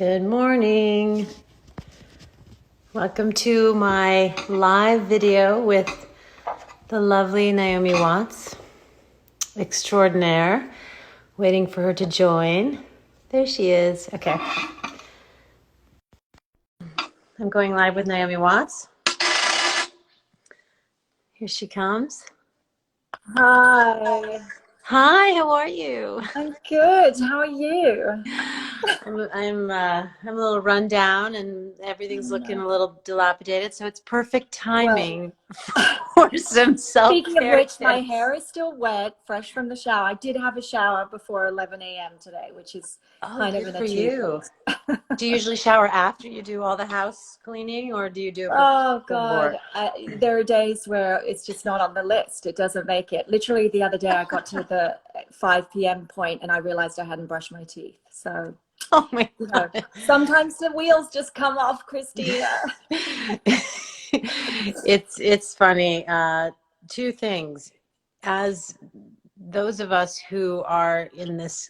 Good morning. Welcome to my live video with the lovely Naomi Watts, extraordinaire. Waiting for her to join. There she is. Okay. I'm going live with Naomi Watts. Here she comes. Hi. Hi, how are you? I'm good. How are you? I'm a little run down and everything's looking a little dilapidated, so it's perfect Well, timing for some speaking of self-care which, my tips. hair is still wet, fresh from the shower. I did have a shower before 11 a.m. today, which is Oh, kind of good an for you. achievement. Do you usually shower after you do all the house cleaning, or do you do it Oh before? God, there are days where it's just not on the list. It doesn't make it. Literally the other day, I got to the 5 p.m. point and I realized I hadn't brushed my teeth. So, Oh my you know, God. sometimes the wheels just come off, Christina. It's funny. Two things. As those of us who are in this,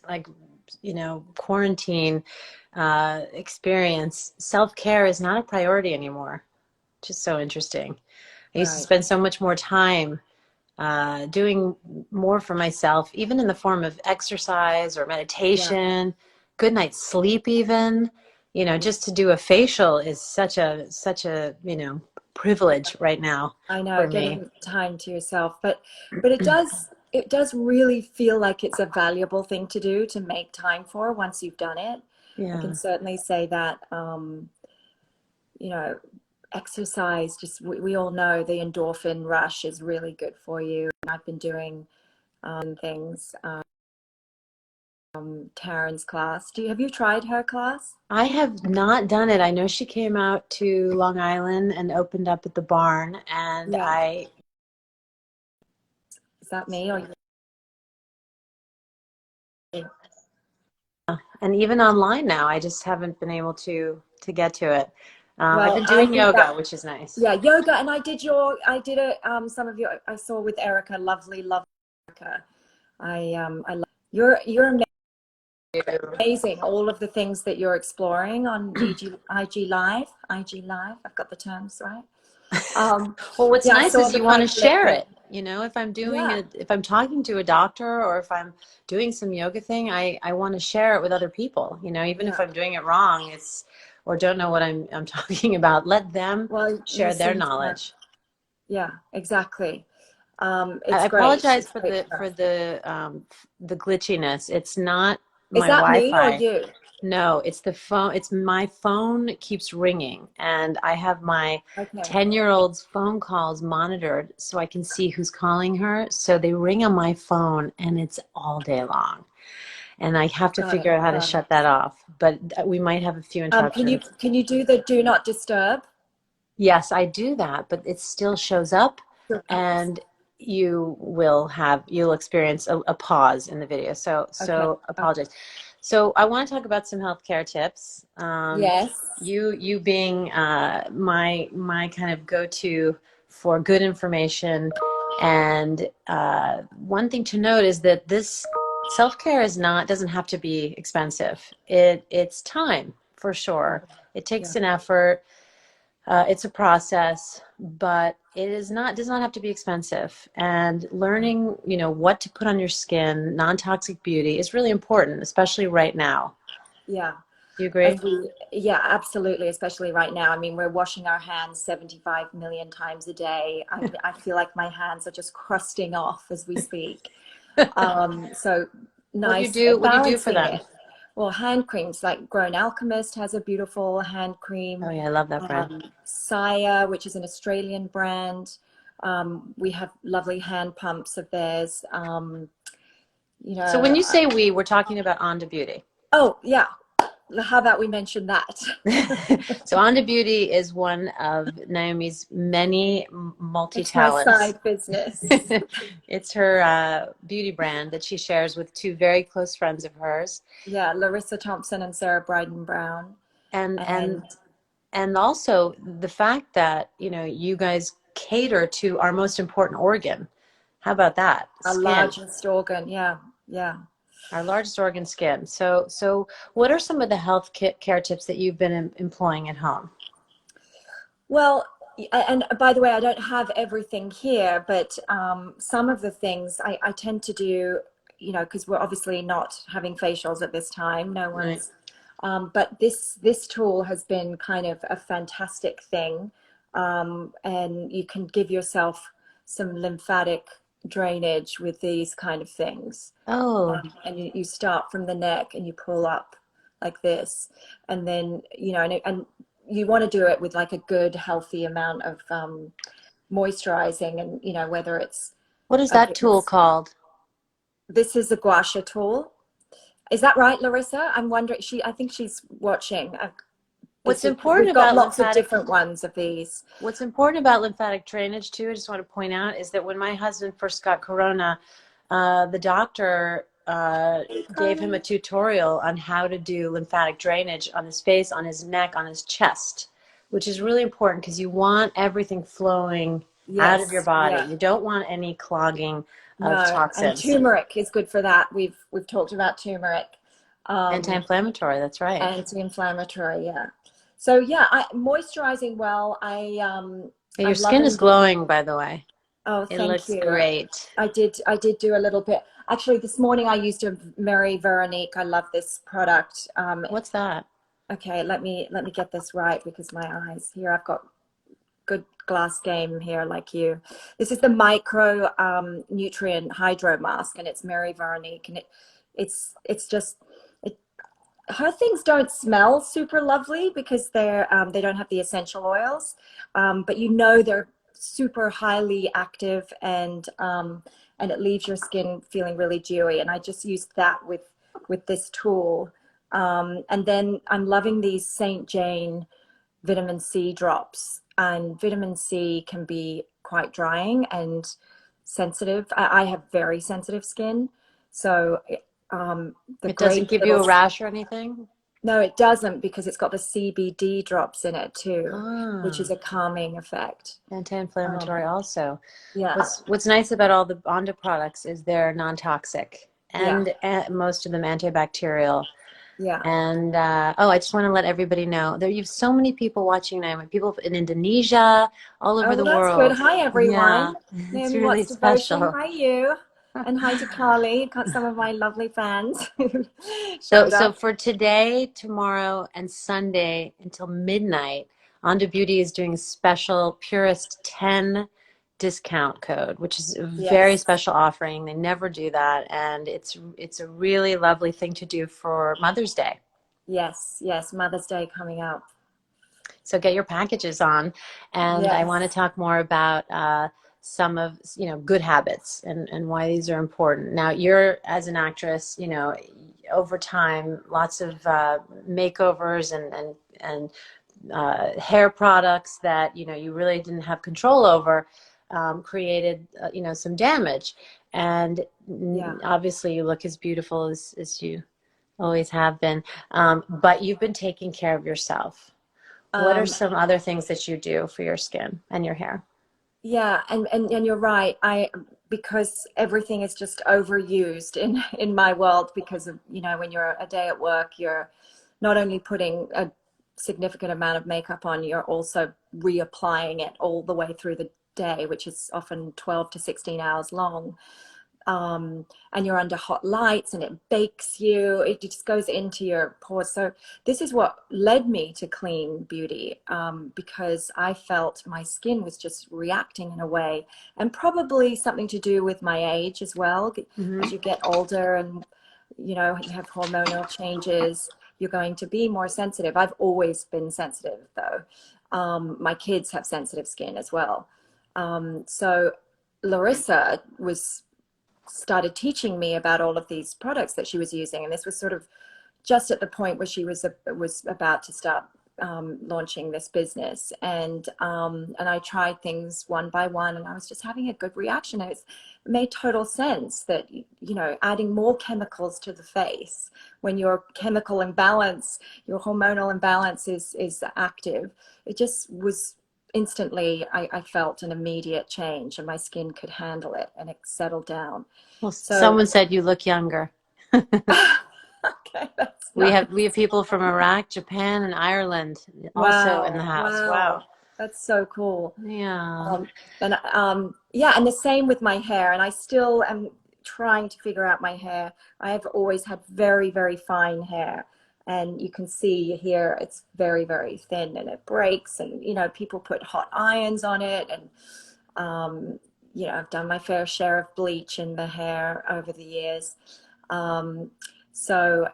quarantine experience, self-care is not a priority anymore. Just so interesting. I used to Right. spend so much more time doing more for myself, even in the form of exercise or Yeah. meditation, good night's sleep even. Just to do a facial is such a privilege right now I know, for me. getting time to yourself, but it does really feel like it's a valuable thing to do to make time for once you've done it. I can Yeah. certainly say that you know, exercise, just we all know the endorphin rush is really good for you. And I've been doing things, Taryn's class. Have you tried her class? I have not done it. I know she came out to Long Island and opened up at the barn, and Yeah. I Is that me or you? and even online now, I just haven't been able to get to it. I've Well, been I doing think yoga, that, which is nice. yeah, yoga, and I did some of your, I saw with Erica, lovely Erica. I love you're amazing. All of the things that you're exploring on IG Live, IG Live. I've got the terms right. Um, Well, what's yeah, I nice saw is the you want to post share LinkedIn. it. If I'm doing Yeah, it, if I'm talking to a doctor or if I'm doing some yoga thing, I want to share it with other people. Even if yeah. I'm doing it wrong, or don't know what I'm talking about, let them Well, you share their seem to know. knowledge. Yeah, exactly. I It's great. apologize It's great for stuff. the glitchiness. It's not Is my that me or Wi-Fi. you? No, it's the phone. It's my phone keeps ringing, and I have my Okay. 10-year-old's phone calls monitored so I can see who's calling her. So they ring on my phone, and it's all day long. And I have to Got figure it. out how to Got it. shut that off. But we might have a few Can you interruptions. can you do the do not disturb? Yes, I do that, but it still shows up, Sure. and you'll experience a pause in the video. So Okay. so apologize. So I want to talk about some healthcare tips. Yes. You being my kind of go-to for good information, and one thing to note is that this self-care doesn't have to be expensive. It's time for sure. It Yeah. takes an effort. It's a process, but does not have to be expensive. And learning, what to put on your skin, non-toxic beauty is really important, especially right now. Yeah. Do you agree? Yeah, absolutely. Especially right now. I mean, we're washing our hands 75 million times a day. I feel like my hands are just crusting off as we speak. So nice What do you do for balancing them? it. Well, hand creams like Grown Alchemist has a beautiful hand Oh cream. yeah, I love that brand. Saya, which is an Australian brand. We have lovely hand pumps of theirs. You So know, when you say we're talking about ONDA Beauty. oh yeah. How about we mention that? So ONDA Beauty is one of Naomi's many It's my multi-talents. side business. It's her beauty brand that she shares with two very close friends of hers. Yeah, Larissa Thompson and Sarah Bryden Brown. And And also the fact that, you guys cater to our most important organ. How about that? our Skin. largest organ, yeah, yeah. Our largest organ, skin. So what are some of the health care tips that you've been employing at home? Well, and by the way, I don't have everything here, but some of the things I tend to do, you know, because we're obviously not having facials at this time. No Right. one's, but this tool has been kind of a fantastic thing, and you can give yourself some lymphatic drainage with these kind of things. Oh, And you start from the neck and you pull up like this, and then you know, and you want to do it with like a good healthy amount of moisturizing, and you know, whether it's what is a that good, tool called? this is a gua sha tool. Is that right, Larissa? I'm wondering, I think she's watching. What's important We've got about lots of lymphatic different ones of these. What's important about lymphatic drainage too, I just want to point out, is that when my husband first got corona, the doctor Hey, gave him a Carly. tutorial on how to do lymphatic drainage on his face, on his neck, on his chest, which is really important because you want everything flowing out of your Yes, body. yeah. You don't want any clogging of No, and toxins. turmeric is good for that. We've talked about turmeric. Um, Anti-inflammatory, that's right. Anti-inflammatory, yeah. So yeah, moisturizing well. Yeah, your I'm skin is loving the. glowing, by the way. Oh, It thank looks you. great. I did do a little bit. Actually, this morning I used a Mary Veronique. I love this product. What's that? Okay, let me get this right because my eyes here. I've got good glass game here like you. This is the micro nutrient hydro mask, and it's Mary Veronique, and it's just it, her things don't smell super lovely because they don't have the essential oils, but you know they're super highly active, and it leaves your skin feeling really dewy. And I just used that with this tool, and then I'm loving these Saint Jane vitamin C drops. And vitamin C can be quite drying and sensitive. I have very sensitive skin, so the It doesn't great give you little. a rash or anything? No, it doesn't because it's got the CBD drops in it too, which is Ah. a calming effect. Anti-inflammatory Um, also. yeah, What's nice about all the ONDA products is they're non-toxic yeah, and most of them antibacterial. yeah. And oh, I just want to let everybody know there you have so many people watching now, people in Indonesia, all Oh, over the well, that's good. world. Hi, Yeah, everyone. it's Naomi really Watts Devotion. special. Hi, you. And hi to Carly. Got some of my lovely fans who So, showed so up. for today, tomorrow, and Sunday until midnight, ONDA Beauty is doing a special Purist 10 discount code, which is a very Yes, special offering. They never do that, and it's a really lovely thing to do for Mother's Day. yes, yes. Mother's Day coming up. So get your packages on, and I want to Yes, talk more about some of good habits and why these are important. Now, you're as an actress, over time, lots of makeovers and hair products that you really didn't have control over created some damage. And yeah. obviously, you look as beautiful as you always have been, but you've been taking care of yourself. What are Um, some other things that you do for your skin and your hair? yeah, and you're right. Because everything is just overused in my world because of, when you're a day at work, you're not only putting a significant amount of makeup on, you're also reapplying it all the way through the day, which is often 12 to 16 hours long. And you're under hot lights and it bakes you. It just goes into your pores. So this is what led me to clean beauty, because I felt my skin was just reacting in a way, and probably something to do with my age as well. As Hmm. you get older and you have hormonal changes, you're going to be more sensitive. I've always been sensitive though. My kids have sensitive skin as well. So Larissa was started teaching me about all of these products that she was using, and this was sort of just at the point where she was about to start launching this business, and I tried things one by one, and I was just having a good reaction. It made total sense that adding more chemicals to the face when your chemical imbalance, your hormonal imbalance is active, it just was instantly. I felt an immediate change, and my skin could handle it, and it settled down. Well, So someone said you look younger. Okay, that's We have nice. people from Iraq, Japan, and Ireland also in the Wow, house. wow. Wow. That's so cool. Yeah. And yeah, and the same with my hair. And I still am trying to figure out my hair. I have always had very, very fine hair. And you can see here it's very, very thin and it breaks. And, people put hot irons on it. And, um, I've done my fair share of bleach in the hair over the years. Um, so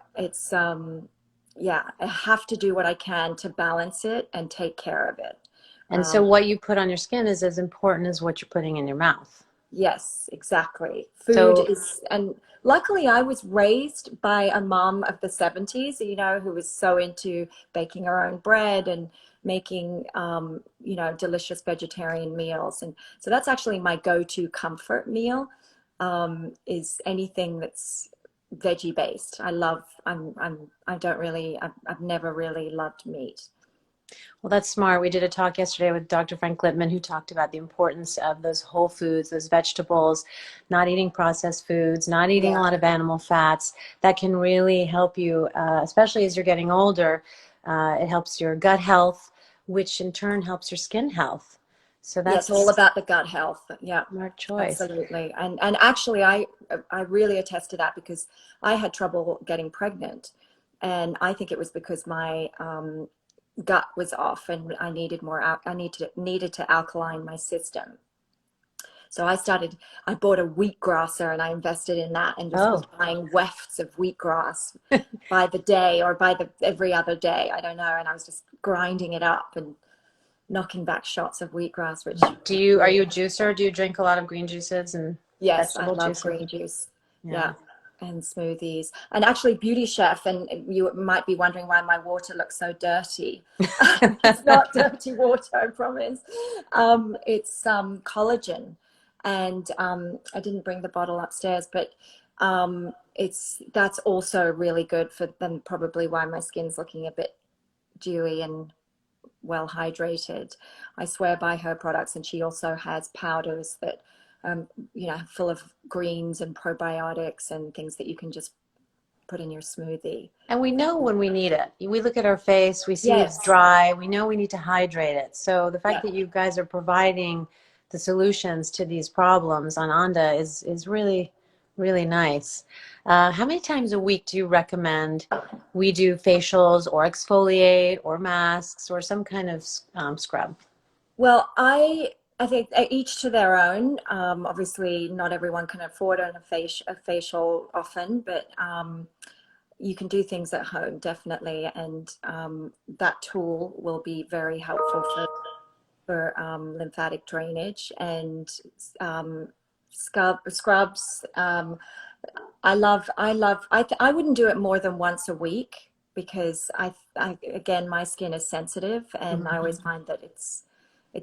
yeah, I have to do what I can to balance it and take care of it. And so Um, what you put on your skin is as important as what you're putting in your mouth. Yes, exactly. Food So, is, and luckily I was raised by a mom of the 70s, who was so into baking her own bread and making, delicious vegetarian meals. And so that's actually my go-to comfort meal, is anything that's veggie based. I don't really, I've never really loved meat. well, that's smart. We did a talk yesterday with Dr. Frank Lipman, who talked about the importance of those whole foods, those vegetables, not eating processed foods, not eating a Yeah. lot of animal fats. That can really help you, especially as you're getting older. It helps your gut health, which in turn helps your skin health. So Yes, that's all a about the gut health. Yeah, smart choice. absolutely. And actually I really attest to that because I had trouble getting pregnant. And I think it was because my gut was off and I needed needed to alkaline my system. So I bought a wheatgrasser and I invested in that and just was Oh, buying wefts of wheatgrass by the day or by the every other day. I don't know. And I was just grinding it up and knocking back shots of wheatgrass, which are really you a helped. juicer? Do you drink a lot of green juices and Yes, I vegetable love juices? green juice. Yeah. Yeah, and smoothies. And actually, Beauty Chef, and you might be wondering why my water looks so dirty. It's not dirty water, I promise. It's collagen. And I didn't bring the bottle upstairs, but that's also really good for them, probably why my skin's looking a bit dewy and well hydrated. I swear by her products, and she also has powders that, full of greens and probiotics and things that you can just put in your smoothie. And we know when we need it. We look at our face, we see it's Yes, dry, we know we need to hydrate it. So the fact yeah. that you guys are providing the solutions to these problems on ONDA is really, really nice. How many times a week do you recommend we do facials or exfoliate or masks or some kind of scrub? Well, I think each to their own. Obviously, not everyone can afford a facial often, but you can do things at home definitely, and that tool will be very helpful for lymphatic drainage and um, scrubs. I wouldn't do it more than once a week because again, my skin is sensitive and I Mhm. always find that it's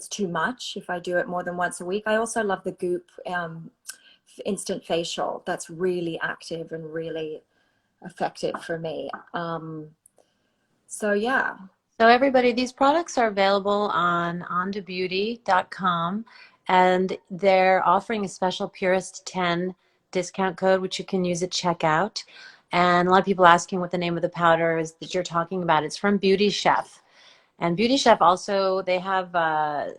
too much if I do it more than once a week. I also love the Goop instant facial. That's really active and really effective for me. So yeah, So everybody, these products are available on ondabeauty.com, and they're offering a special Purist 10 discount code, which you can use at checkout. And a lot of people asking what the name of the powder is that you're talking about. It's from Beauty Chef. And Beauty Chef also, they have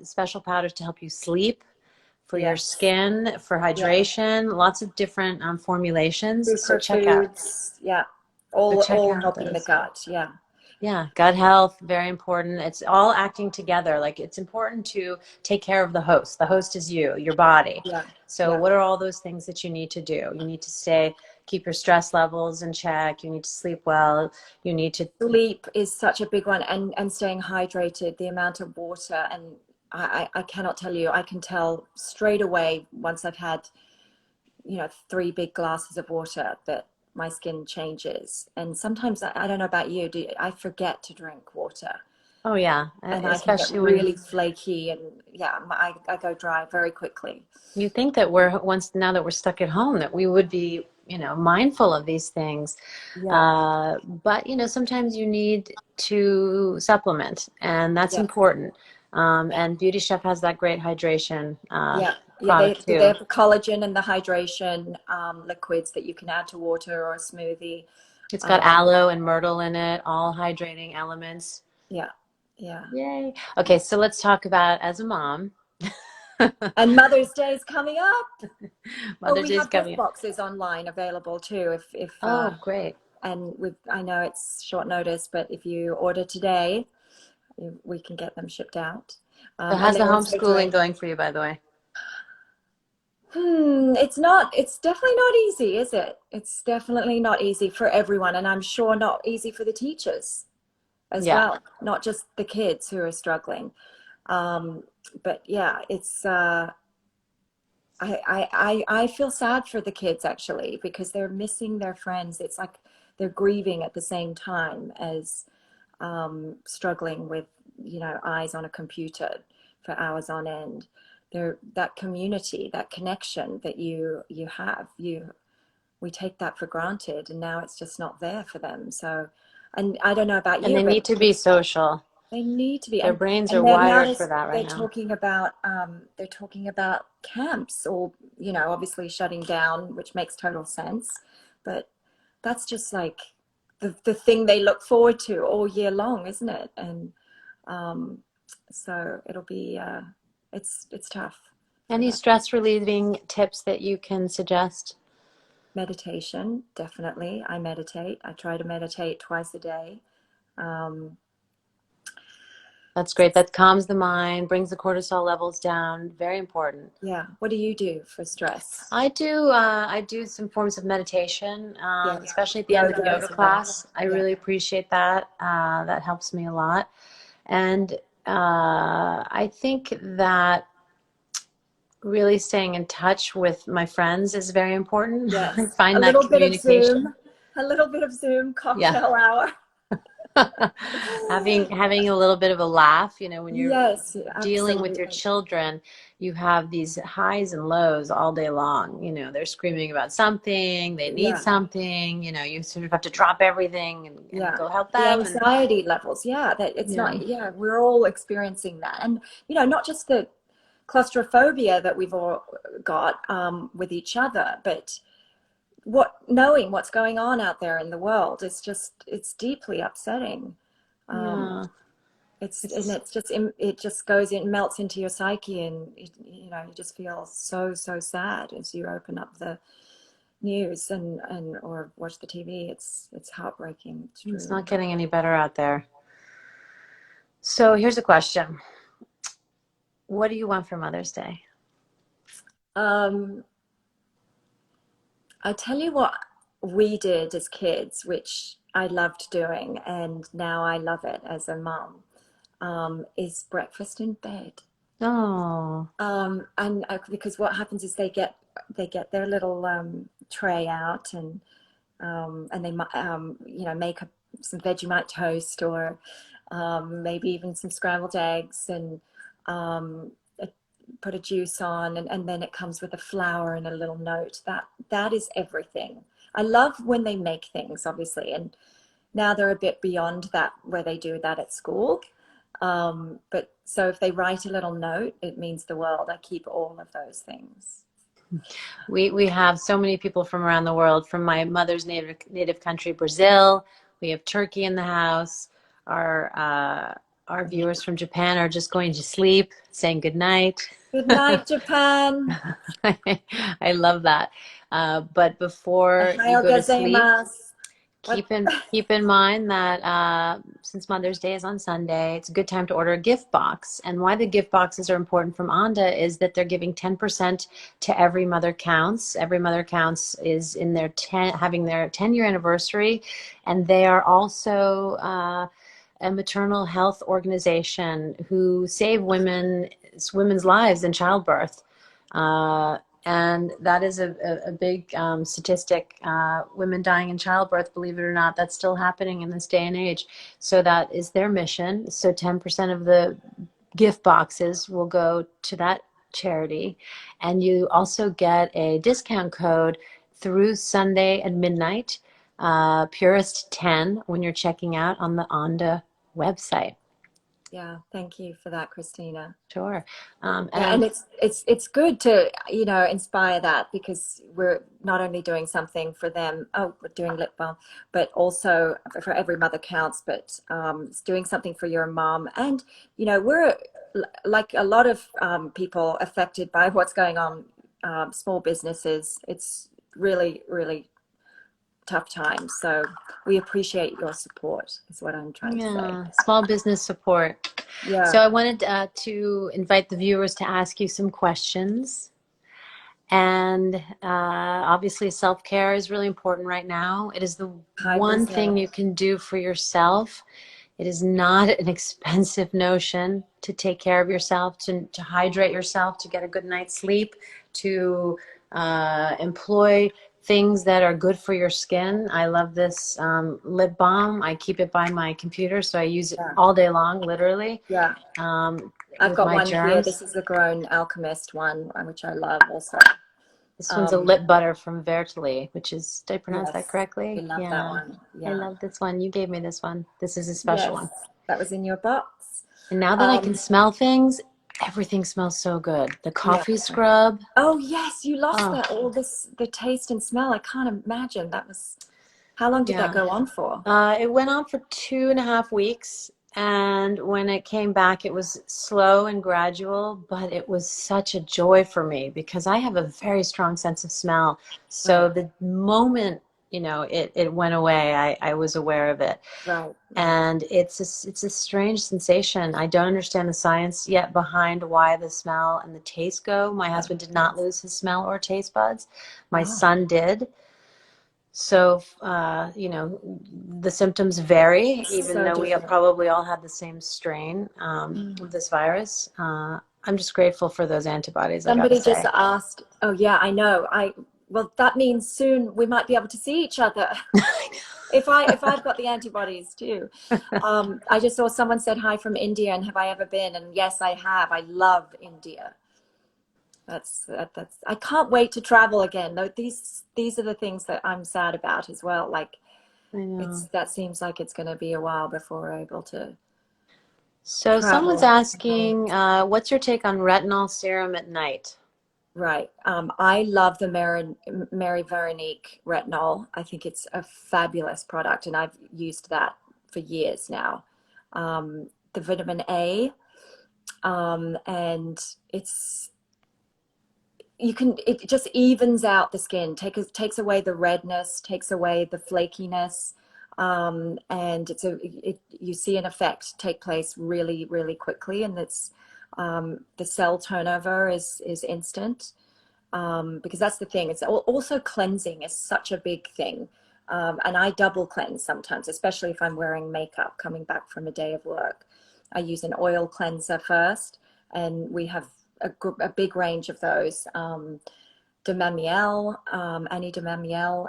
special powders to help you sleep, for your yes, skin, for yeah. hydration, lots of different formulations. Superfoods, yeah. So check All out helping the those. gut, yeah. Yeah, gut health, very important. It's all acting together. Like it's important to take care of the host. The host is you, your body. Yeah, So yeah. what are all those things that you need to do? You need to keep your stress levels in check. You need to sleep well. You need to, Sleep is such a big one, and staying hydrated, the amount of water, and I cannot tell you, I can tell straight away once I've had, 3 big glasses of water that my skin changes. And sometimes I don't know about you, I forget to drink water oh yeah, and I can get especially when really flaky and yeah, I go dry very quickly. you think that now that we're stuck at home, that we would be, mindful of these things. Yeah, But, sometimes you need to supplement, and that's yeah, important. yeah, And Beauty Chef has that great hydration yeah. Yeah, product they too. have the collagen and the hydration liquids that you can add to water or a smoothie. It's got Um, aloe and myrtle in it, all hydrating elements. yeah, yeah. Yay. Okay, so let's talk about as a mom. And Mother's Day is coming up. Oh, Mother's we Day is have gift coming. boxes online available too. If Oh, great. and I know it's short notice, but if you order today, we can get them shipped out. So And how's the they're also homeschooling doing. going for you, by the way? It's not, it's definitely not easy, is it? It's definitely not easy for everyone, and I'm sure not easy for the teachers as Yeah. well, not just the kids who are struggling. Um, but yeah, it's I feel sad for the kids actually because they're missing their friends. It's like they're grieving at the same time as struggling with, eyes on a computer for hours on end. There, that community, that connection that you have, we take that for granted, and now it's just not there for them. So, and I don't know about And you, they but need to be social. they need to be, Their brains are and then now wired for that right they're now. they're talking about camps, or obviously shutting down, which makes total sense, but that's just like the thing they look forward to all year long, isn't it? And um, so it'll be it's tough for Any them. stress relieving tips that you can suggest? Meditation, definitely. I meditate. I try to meditate twice a day. Um, That's great. That calms the mind, brings the cortisol levels down. Very important. yeah. What do you do for stress? I do some forms of meditation, Yeah, especially at the end of yoga yoga as well. class. I Yeah, really appreciate that. That helps me a lot. And I think that really staying in touch with my friends is very important. I yes. find that communication. A little bit of Zoom Yeah. cocktail hour. Having a little bit of a laugh, when you're Yes, dealing with your absolutely. children, you have these highs and lows all day long. They're screaming about something, they need Yeah, something, you sort of have to drop everything and yeah. go help The them. And anxiety levels, yeah, that it's yeah, not, yeah, we're all experiencing that. And, not just the claustrophobia that we've all got with each other, but knowing what's going on out there in the world is it's deeply upsetting. Um, yeah, it's it just goes in, melts into your psyche, and you just feel so sad as you open up the news and or watch the TV. It's heartbreaking. It's it's truly not getting any better out there. So here's a question. What do you want for Mother's Day? um I tell you what we did as kids, which I loved doing, and now I love it as a mum, is breakfast in bed. Oh, And because what happens is they get their little tray out, and they make some Vegemite toast, or maybe even some scrambled eggs, and um, uh, put a juice on, and then it comes with a flower and a little note. That is everything. I love when they make things, obviously, and now they're a bit beyond that where they do that at school. But so if they write a little note, it means the world. I keep all of those things. we have so many people from around the world, from my mother's native country, Brazil. We have Turkey in the house. Our viewers from Japan are just going to sleep, saying good night. Good night, Japan. I love that. But before you Ohayo go to sleep, gozaimasu. What? keep in mind that since Mother's Day is on Sunday, it's a good time to order a gift box. And why the gift boxes are important from ONDA is that they're giving 10% to Every Mother Counts. Every Mother Counts is in their having their 10-year anniversary, and they are also a maternal health organization who save women's lives in childbirth. And that is a big statistic. Women dying in childbirth, believe it or not, that's still happening in this day and age. So that is their mission. So 10% of the gift boxes will go to that charity. And you also get a discount code through Sunday at midnight, Purist 10, when you're checking out on the ONDA website. Yeah. Thank you for that, Christina. Sure. Yeah, and it's good to, you know, inspire that, because we're not only doing something for them, oh, we're doing lip balm, but also for Every Mother Counts, but it's doing something for your mom. And, you know, we're like a lot of people affected by what's going on, small businesses. It's really, really tough times. So we appreciate your support, is what I'm trying to say. Yeah, small business support. So Yeah. I wanted to invite the viewers to ask you some questions. And obviously, self-care is really important right now. It is the Hi, one thing Brazil. you can do for yourself. It is not an expensive notion to take care of yourself, to hydrate yourself, to get a good night's sleep, to employ things that are good for your skin. I love this lip balm. I keep it by my computer, so I use it Yeah. all day long, literally, Yeah. I've with got my one here. germs. This is the Grown Alchemist one, which I love also. This one's a Um, lip butter from Vertely, which is, did I pronounce that yes, we correctly? love that Yeah. one. I Yeah. love this one. You gave me this one. This is a special Yes, one. that was in your box. And now that I can Um, smell things, everything smells so good. The yeah. coffee scrub. Oh, yes, you lost Oh, that, all this, the taste and smell. I can't imagine. That was, how long did that yeah. go on for? It went on for 2.5 weeks. And when it came back, it was slow and gradual, but it was such a joy for me because I have a very strong sense of smell. So Right, the moment, it went away, I was aware of it. right, right. And it's a strange sensation. I don't understand the science yet behind why the smell and the taste go. My husband did not lose his smell or taste buds. My Oh, son did. So, the symptoms vary, even so though we different. probably all have the same strain of this virus. I'm just grateful for those antibodies, I gotta Somebody just say. asked, oh yeah, I know. Well, that means soon we might be able to see each other. If I've got the antibodies too. I just saw someone said hi from India, and have I ever been? And yes, I have. I love India. That's I can't wait to travel again. Though these are the things that I'm sad about as well. Like I know. that seems like it's going to be a while before we're able to So someone's travel. asking, what's your take on retinol serum at night? Right. I love the Mary Veronique retinol. I think it's a fabulous product, and I've used that for years now. The vitamin A, and it just evens out the skin, takes away the redness, takes away the flakiness, and you see an effect take place really, really quickly, and the cell turnover is instant. Because that's the thing. It's also cleansing is such a big thing. And I double cleanse sometimes, especially if I'm wearing makeup coming back from a day of work. I use an oil cleanser first, and we have a big range of those. De Mamiel, Annie de Mamiel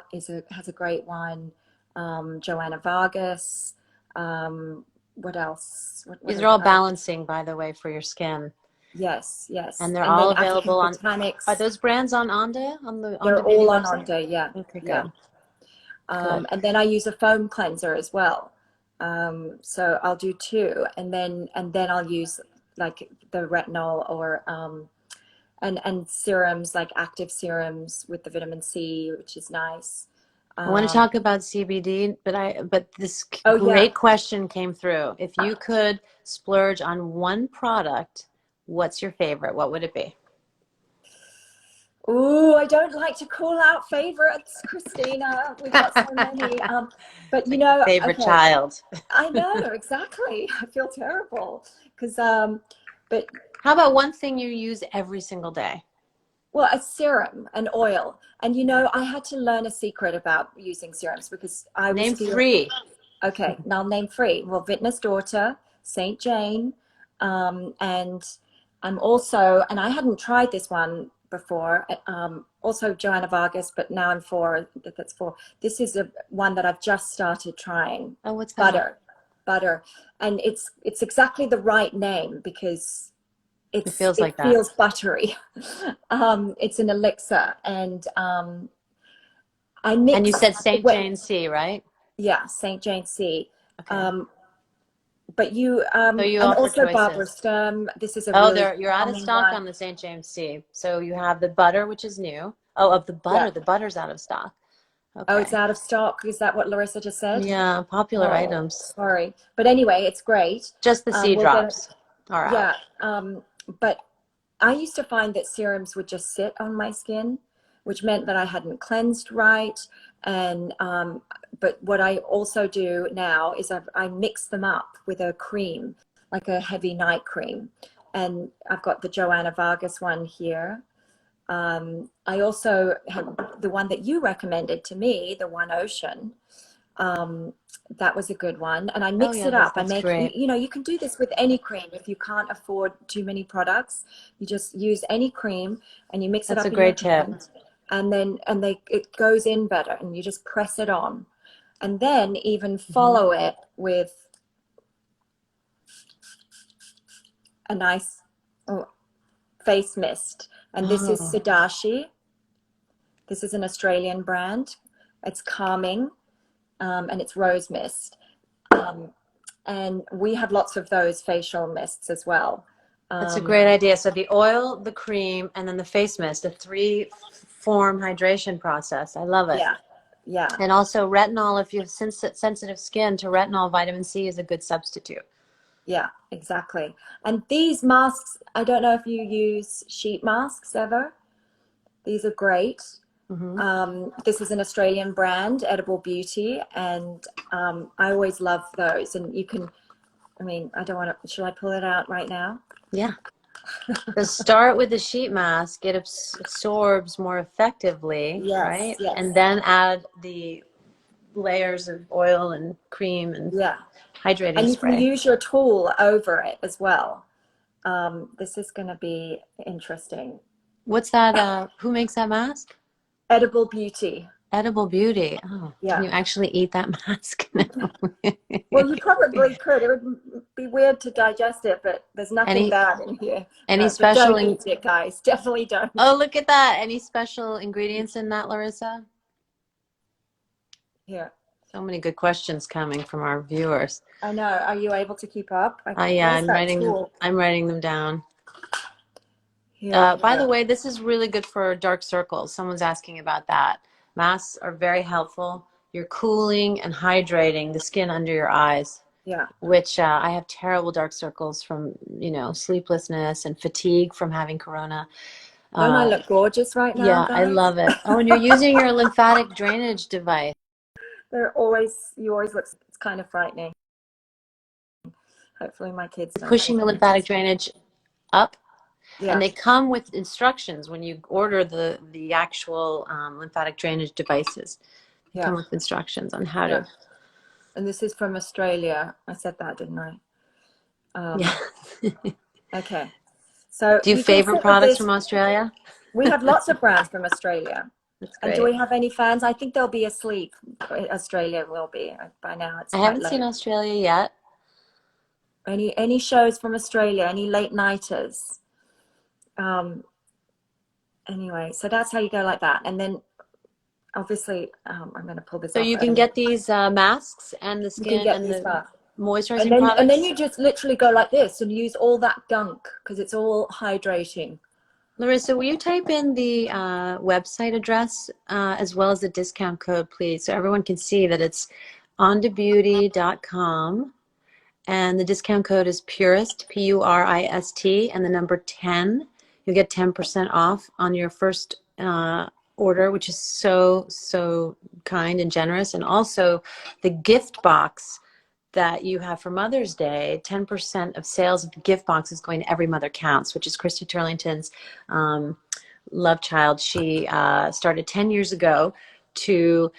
has a great one. Joanna Vargas. What else? What These are all balancing, by the way, for your skin. yes, yes. And they're And then all African available on, are Botanics. those brands on ONDA, on the They're ONDA Beauty all on website? Onda, yeah, Okay, yeah. good, good. And then I use a foam cleanser as well. So I'll do two, and then I'll use like the retinol or and serums, like active serums with the vitamin C, which is nice. I want to Um, talk about CBD, but this oh yeah. great question came through. If you could splurge on one product, what's your favorite? What would it be? Ooh, I don't like to call out favorites, Christina. We've got so many. But Like the favorite okay, child. I know exactly. I feel terrible because but How about one thing you use every single day? well, a serum, an oil. And I had to learn a secret about using serums because I was Name feeling, three. okay, now name three. Well, Vintner's Daughter, Saint Jane, and I'm also, and I hadn't tried this one before, also Joanna Vargas, but now I'm four, that's four. This is one that I've just started trying, Oh, what's that? butter. And it's exactly the right name because It feels it like that. feels buttery. It's an elixir, and I And you mix said St. Jane C, right? yeah, Saint Jane C. Okay. Um, but you So you and offer also Barbara choices. Sturm. This is a Oh, really you're out of calming stock one. on the St. James Sea. So you have the butter, which is new. Oh, of the Yeah. butter. The butter's out of stock. Oh, it's Okay. out of stock. Is that what Larissa just said? Yeah, popular Oh, items. sorry. But anyway, it's great. Just the sea We'll get it. drops are out. Yeah. But I used to find that serums would just sit on my skin, which meant that I hadn't cleansed right. And but what I also do now is I mix them up with a cream, like a heavy night cream. And I've got the Joanna Vargas one here. I also had the one that you recommended to me, the One Ocean. That was a good one. And I Oh mix yeah, it up. I that's make, great. you know, you can do this with any cream. If you can't afford too many products, you just use any cream and you mix it That's a up in your great tip. hand. And then, it goes in better and you just press it on. And then even follow it with a nice face mist. And this is Oh, Sadashi. This is an Australian brand. It's calming, and it's rose mist. And we have lots of those facial mists as well. that's a great idea. So the oil, the cream, and then the face mist, a three-form hydration process. I love it. Yeah, yeah, And also retinol, if you have sensitive skin to retinol, vitamin C is a good substitute. yeah, exactly. And these masks, I don't know if you use sheet masks ever. These are great. Hmm. This is an Australian brand, Edible Beauty, and I always love those. And you can, I mean, I don't want to, should I pull it out right now? Yeah. So start with the sheet mask. It absorbs more effectively, Yes, right? yes, And then add the layers of oil and cream and yeah. hydrating And you can spray. use your tool over it as well. This is going to be interesting. What's that? Who makes that mask? Edible Beauty. Edible Beauty. Oh, can Yeah. you actually eat that mask now? Well, you probably could. It would be weird to digest it, but there's nothing Any bad in here. any No, but special don't eat it, guys. Definitely don't. oh, look at that. Any special ingredients in that, Larissa? Here. So many good questions coming from our viewers. I know. Are you able to keep up? Yeah, Where's that tool? I'm writing them down. Here, By the here. way, this is really good for dark circles. Someone's asking about that. Masks are very helpful. You're cooling and hydrating the skin under your eyes, Yeah. which I have terrible dark circles from, sleeplessness and fatigue from having corona. Don't I Uh, look gorgeous right now, yeah, I guys? love it. Oh, and you're using your lymphatic drainage device. You always look, it's kind of frightening. Hopefully my kids don't Pushing think the I'm lymphatic drainage up, and Yeah. they come with instructions when you order the actual lymphatic drainage devices. They Yeah. come with instructions on how Yeah. to. And this is from Australia. I said that, didn't I? Yeah. Okay. So Do you you can favorite sit with products this. from Australia? We have lots of brands from Australia. That's And do great. we have any fans? I think they'll be asleep. Australia will be by now. It's I quite haven't seen late. Australia yet. Any shows from Australia? Any late nighters? Um, anyway, so that's how you go like that. And then obviously, I'm going to pull this So off. you can get these masks and the You can skin get and these the back. moisturizing And then products. you just literally go like this and use all that gunk because it's all hydrating. Larissa, will you type in the website address as well as the discount code, please, so everyone can see that it's ondabeauty.com and the discount code is Purist, Purist, and the number 10. You'll get 10% off on your first order, which is so, so kind and generous. And also the gift box that you have for Mother's Day, 10% of sales of the gift box is going to Every Mother Counts, which is Krista Turlington's love child. She started 10 years ago to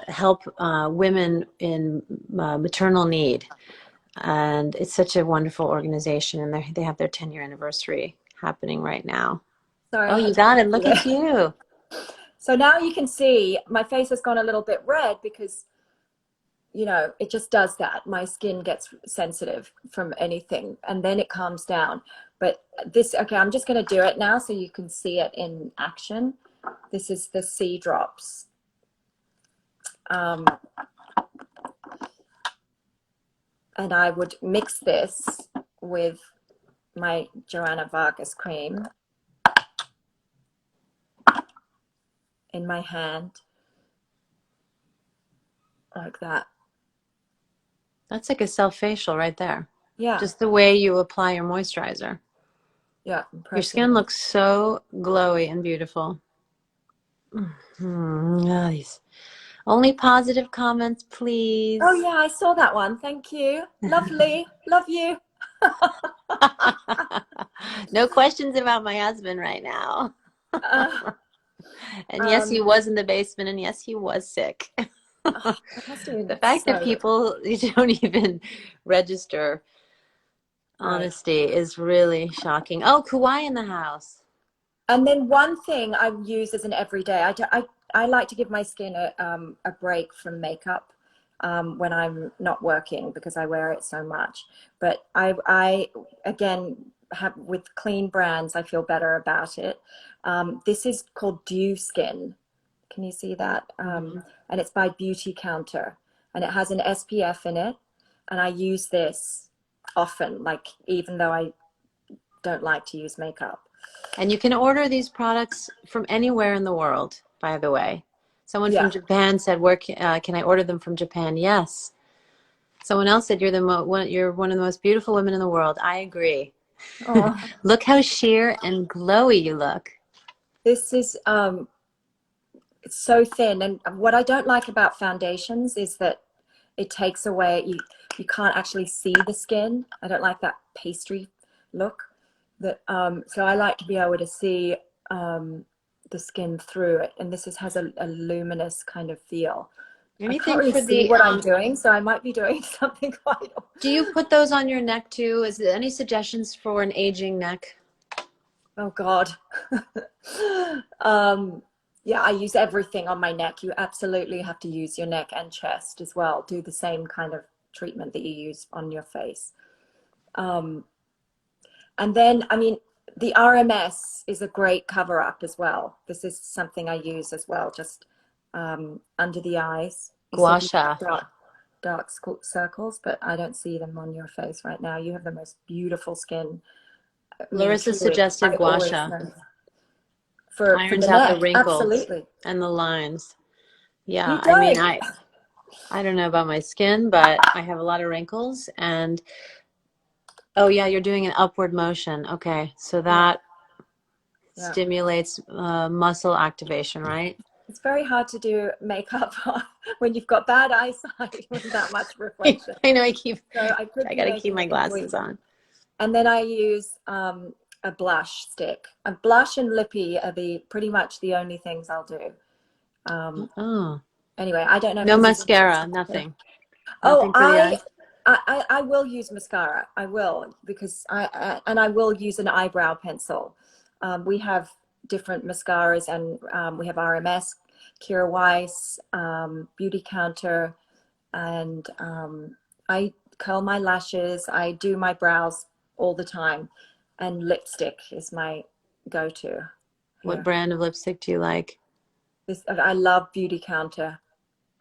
help women in maternal need. And it's such a wonderful organization, and they have their 10-year anniversary happening right now. Sorry, Oh, I you had to got it. do Look at that. you. So now you can see my face has gone a little bit red because, it just does that. My skin gets sensitive from anything and then it calms down. But okay, I'm just going to do it now so you can see it in action. This is the C drops. and I would mix this with my Joanna Vargas cream in my hand, like that. That's like a self-facial right there. Yeah, Just the way you apply your moisturizer. yeah, Your impressive. skin looks so glowy and beautiful. Nice. Only positive comments, please. Oh yeah, I saw that one. Thank you. Lovely. Love you. No questions about my husband right now. Uh, And yes, he um, was in the basement, and yes, he was sick. oh, that must have been The fact that so people don't even register right. honesty is really shocking. Oh, Kauai in the house. And then one thing I use as an everyday, I like to give my skin a break from makeup when I'm not working because I wear it so much. But I again, have with clean brands, I feel better about it. This is called Dew Skin. Can you see that? And it's by Beauty Counter, and it has an SPF in it. And I use this often, like even though I don't like to use makeup. And you can order these products from anywhere in the world, by the way. Someone from Yeah. Japan said, "Where can I order them from Japan?" Yes. Someone else said, you're one of the most beautiful women in the world." I agree. Oh, Look how sheer and glowy you look. this is it's so thin. And what I don't like about foundations is that it takes away, you can't actually see the skin. I don't like that pastry look. That so I like to be able to see the skin through it. And this has a luminous kind of feel. I can't Anything really for see the, what I'm doing, so I might be doing something quite. do you put those on your neck too? Is there any suggestions for an aging neck? Oh God. Yeah, I use everything on my neck. You absolutely have to use your neck and chest as well. Do the same kind of treatment that you use on your face. Um, and then, I mean, the RMS is a great cover up as well. This is something I use as well, just under the eyes. You Gua said you sha. have dark circles, but I don't see them on your face right now. You have the most beautiful skin. I mean, Larissa truly, suggested I gua always sha. say. For Irons the out the neck, wrinkles absolutely. and the lines. You Yeah, I mean, don't. I don't know about my skin, but I have a lot of wrinkles and oh yeah, you're doing an upward motion. Okay, so Yeah, that yeah. stimulates muscle activation, right? It's very hard to do makeup when you've got bad eyesight with that much reflection. I know So I could I be gotta keep making my a complete. glasses on. And then I use a blush stick. A blush and lippy are pretty much the only things I'll do. Oh, Anyway, I don't know if no this is mascara, interesting. nothing. Oh, Nothing for the eyes. I will use mascara. I will because and I will use an eyebrow pencil. We have different mascaras, and we have RMS, Kira Weiss, Beauty Counter, and I curl my lashes. I do my brows all the time, and lipstick is my go-to What here. brand of lipstick do you like? I love Beauty Counter.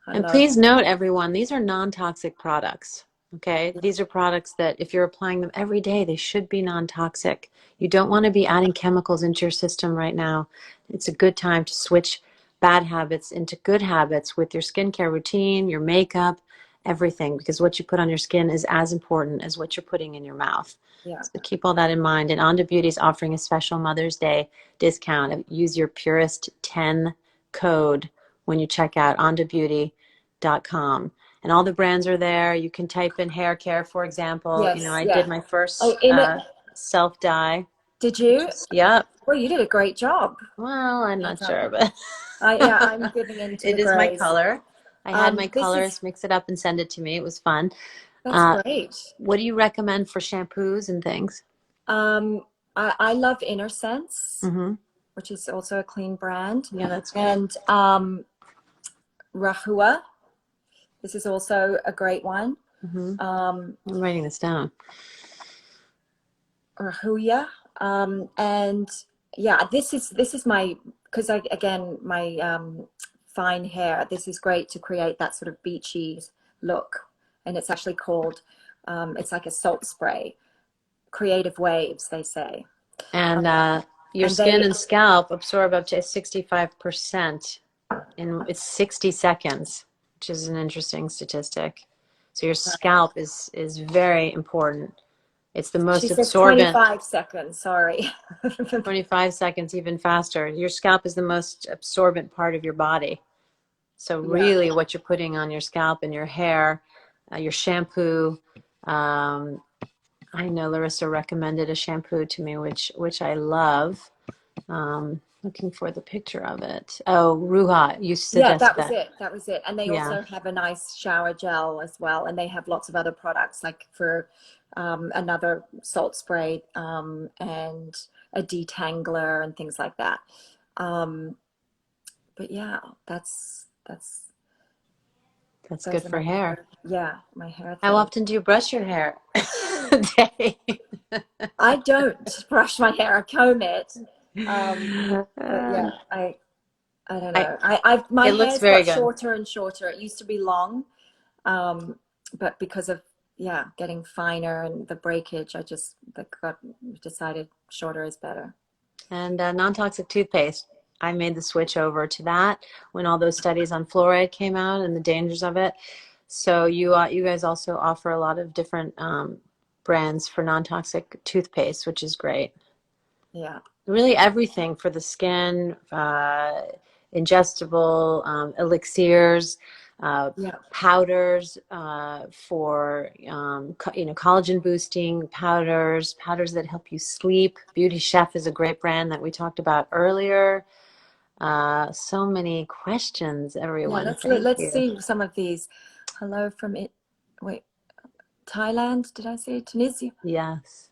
I And love. please note, everyone, these are non-toxic products. Okay, these are products that if you're applying them every day, they should be non-toxic. You don't want to be adding chemicals into your system right now. It's a good time to switch bad habits into good habits with your skincare routine, your makeup, everything, because what you put on your skin is as important as what you're putting in your mouth. Yeah. So keep all that in mind. And ONDA Beauty is offering a special Mother's Day discount. Use your Purist 10 code when you check out ondabeauty.com. And all the brands are there. You can type in hair care, for example. You know, Yes. I did Yeah. my Oh, first in it. self dye, Did which you? is, yep. Well, you did a great job. Well, I'm not sure, Fantastic. but Yeah, I'm giving in to the it is my grays. color. I had my This is colors mix it up and send it to me. It was fun. That's Uh, great. what do you recommend for shampoos and things? Um, I love Inner Sense, Mm-hmm. which is also a clean brand, Yeah, that's good. and Rahua. This is also a great one. Mm-hmm. Um, I'm writing this down. Rahuya, and yeah, this is my because I again my fine hair. This is great to create that sort of beachy look, and it's actually called It's like a salt spray, creative waves, they say. And your And skin they, and scalp absorb up to 65% in it's 60 seconds, which is an interesting statistic. So your scalp is very important. It's the she most says absorbent. 25 seconds, sorry. 25 seconds, even faster. Your scalp is the most absorbent part of your body. So Yeah. really what you're putting on your scalp and your hair, your shampoo. I know Larissa recommended a shampoo to me, which I love. Looking for the picture of it. Oh, Ruha, you Yeah, suggested that was that. it. That was it. And they Yeah. also have a nice shower gel as well. And they have lots of other products like for another salt spray and a detangler and things like that. Um, but yeah, That's good those are for my hair. hair. Yeah, my hair How thing. often do you brush your hair a day? I don't brush my hair, I comb it. But yeah, I don't I know. I've my it looks hair's very got good. shorter and shorter. It used to be long, but because of yeah, getting finer and the breakage, I just got decided shorter is better. And non-toxic toothpaste. I made the switch over to that when all those studies on fluoride came out and the dangers of it. So you guys also offer a lot of different brands for non-toxic toothpaste, which is great. Yeah, Really everything for the skin, ingestible elixirs, yeah, powders for collagen boosting powders, powders that help you sleep. Beauty Chef is a great brand that we talked about earlier. So many questions, yeah. everyone. Thank Let's you. see some of these. Hello from it. Wait, Thailand? Did I say Tunisia? Yes.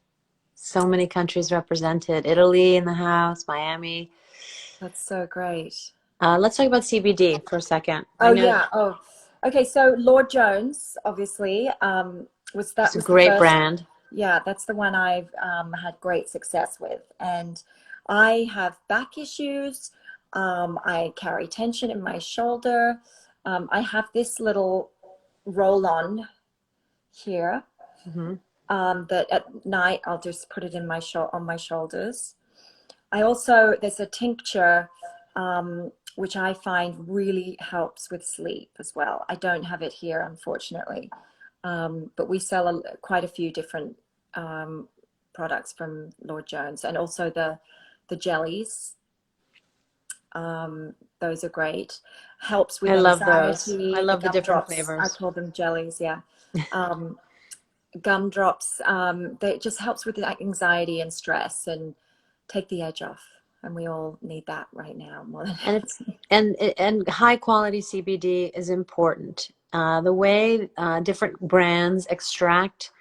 So many countries represented. Italy in the house, Miami. That's so great. Let's talk about CBD for a second. I Oh know yeah. Oh, okay. So Lord Jones, obviously, it's a was the great first. brand. Yeah, that's the one I've had great success with, and I have back issues. I carry tension in my shoulder. I have this little roll-on here Hmm. that at night I'll just put it in my on my shoulders. I also, there's a tincture, which I find really helps with sleep as well. I don't have it here, unfortunately, but we sell quite a few different um, products from Lord Jones, and also the jellies. Those are great. Helps with I love those. I anxiety. The love the different gumdrops, I flavors. call them jellies, yeah. Um, Gumdrops, that just helps with the anxiety and stress and take the edge off. And we all need that right now more than And it's and high quality CBD is important. The way different brands extract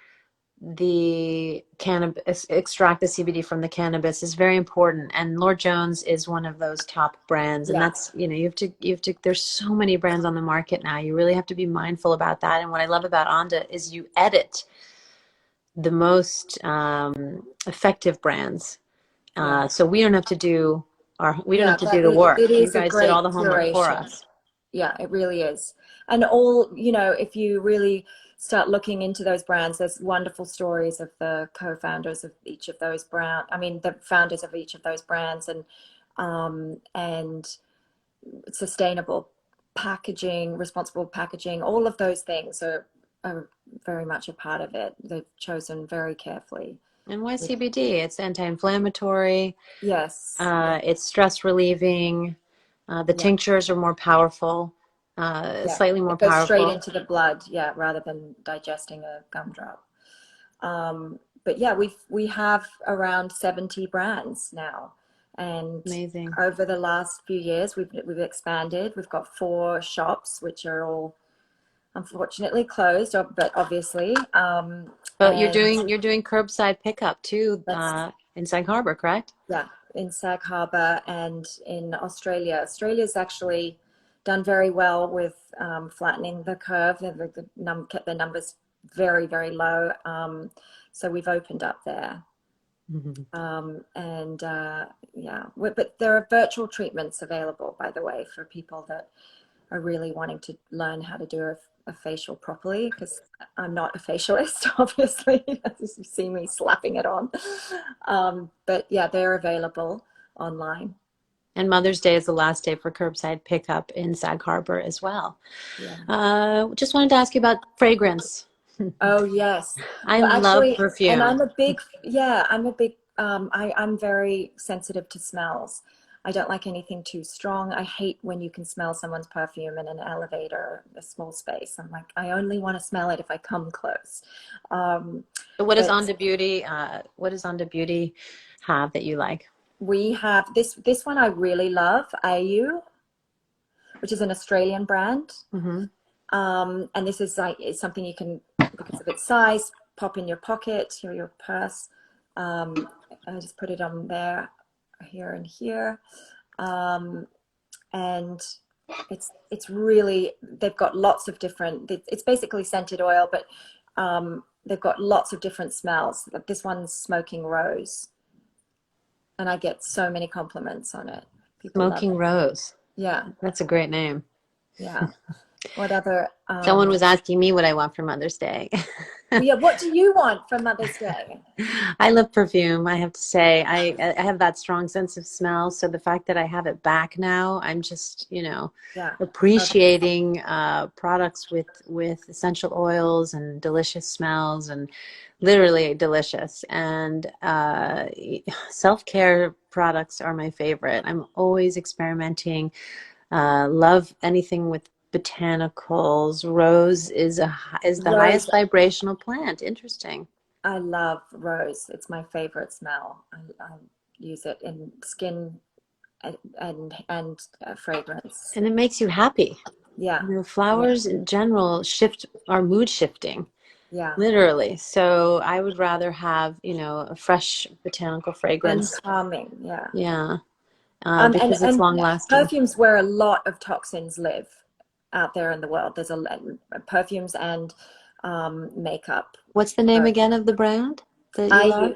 the CBD from the cannabis is very important. And Lord Jones is one of those top brands. And yeah, that's, you have to, there's so many brands on the market now. You really have to be mindful about that. And what I love about ONDA is you edit the most effective brands. yeah, So we don't have yeah. to do But the work. it You is a guys did all great the homework for curation. us. Yeah, it really is. And all, if you really start looking into those brands, there's wonderful stories of the co-founders of each of those the founders of each of those brands, and sustainable packaging, responsible packaging, all of those things are very much a part of it. They've chosen very carefully. And why CBD? It's anti-inflammatory. Yes, yeah, It's stress relieving. The yeah, tinctures are more powerful, yeah. slightly more It goes straight powerful. into the blood, yeah, rather than digesting a gumdrop. But yeah, we have around 70 brands now, and Amazing. over the last few years, we've expanded. We've got 4 shops, which are all unfortunately closed, but obviously, But and you're doing curbside pickup too, that's in Sag Harbor, correct? yeah, in Sag Harbor and in Australia. Australia's actually done very well with flattening the curve. They've kept their numbers very, very low. So we've opened up there. Mhm. And yeah, but there are virtual treatments available, by the way, for people that are really wanting to learn how to do a facial properly, because I'm not a facialist, obviously. You see me slapping it on. But yeah, they're available online. And Mother's Day is the last day for curbside pickup in Sag Harbor as well. Yeah. Just wanted to ask you about fragrance. Oh, yes. I Well, love actually, and perfume. I'm very sensitive to smells. I don't like anything too strong. I hate when you can smell someone's perfume in an elevator, a small space. I'm like, I only want to smell it if I come close. Um, So what does but ONDA Beauty, what does ONDA Beauty have that you like? we have this one I really love, AU, which is an Australian brand. Hmm. And this is like, it's something you can, because of its size, pop in your pocket or your purse. I just put it on there, here and here. And it's really, they've got lots of different, it's basically scented oil, but they've got lots of different smells. This one's smoking rose, and I get so many compliments on it. People love Smoking it. Rose. Yeah, That's a great name. yeah. What other Someone was asking me what I want for Mother's Day. yeah, what do you want for Mother's Day? I love perfume, I have to say. I have that strong sense of smell, so the fact that I have it back now, I'm just, Yeah. appreciating products with essential oils and delicious smells, and literally delicious. And self-care products are my favorite. I'm always experimenting. Love anything with botanicals. Rose is the Rose. highest vibrational plant. Interesting. I love rose. It's my favorite smell. I use it in skin and fragrance. And it makes you happy. Yeah. Yeah. Flowers in general shift our mood shifting, Yeah. literally. So I would rather have, a fresh botanical And fragrance. calming. Yeah. Yeah, And because it's long lasting. perfumes where a lot of toxins live out there in the world. There's perfumes and makeup. What's the name again of the brand that you love?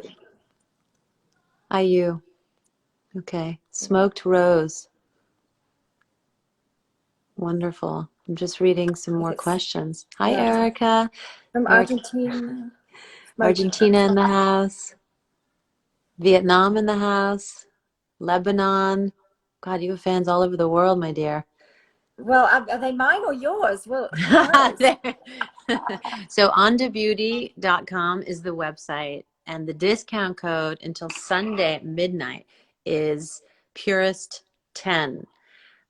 IU. IU. Okay. Smoked Rose. Wonderful. I'm just reading some more It's, questions. Hi, yeah, Erica. from Eric, Argentina. Smoking Argentina rose. in the house. Vietnam in the house. Lebanon. God, you have fans all over the world, my dear. Well, are they mine or yours? Well, who knows? So ondabeauty.com is the website, and the discount code until Sunday at midnight is Purist 10.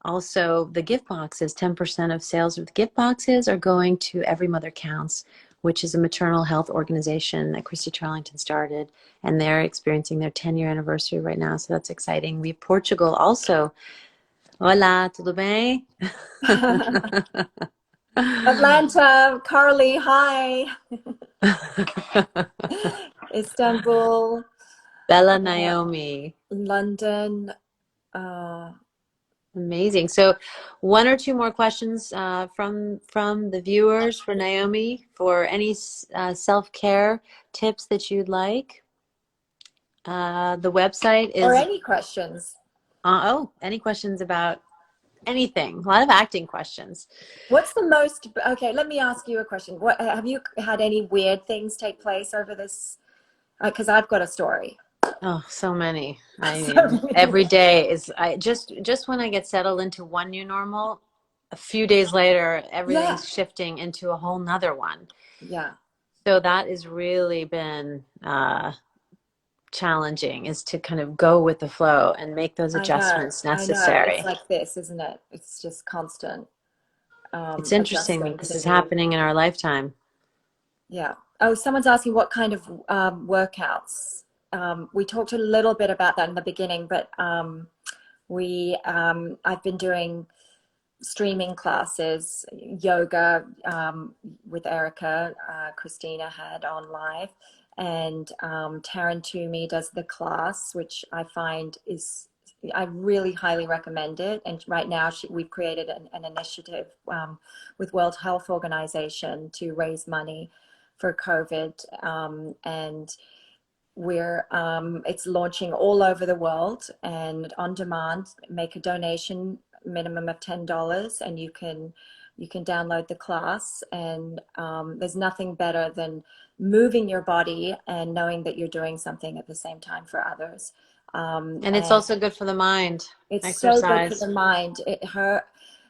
Also, the gift boxes, 10% of sales with gift boxes are going to Every Mother Counts, which is a maternal health organization that Christy Charlington started, and they're experiencing their 10-year anniversary right now, so that's exciting. We have Portugal also. Hola, tudo bem? Atlanta, Carly, hi. Istanbul, Bella Naomi. London. Uh, Amazing. So, one or two more questions from the viewers for Naomi for any self-care tips that you'd like. The website or is any questions. any questions about anything? A lot of acting questions. What's the most, okay, let me ask you a question. What have you had any weird things take place over this? Because I've got a story. Oh, so many. I So mean, many. every day is I just when I get settled into one new normal, a few days later, Yeah, everything's shifting into a whole nother one. yeah. So that has really been challenging, is to kind of go with the flow and make those adjustments I know. It's necessary. like this, isn't it? It's just constant It's interesting adjusting that to this the is new. happening in our lifetime. Yeah. Oh, someone's asking what kind of workouts. We talked a little bit about that in the beginning, but I've been doing streaming classes, yoga with Erica. Christina had on live, and Taryn Toomey does the class, which I find is, I really highly recommend it. And right now we've created an initiative with World Health Organization to raise money for COVID, and it's launching all over the world and on demand. Make a donation minimum of $10, and you can download the class. And there's nothing better than moving your body and knowing that you're doing something at the same time for others. And it's And also good for the mind, it's so good for exercise. the mind.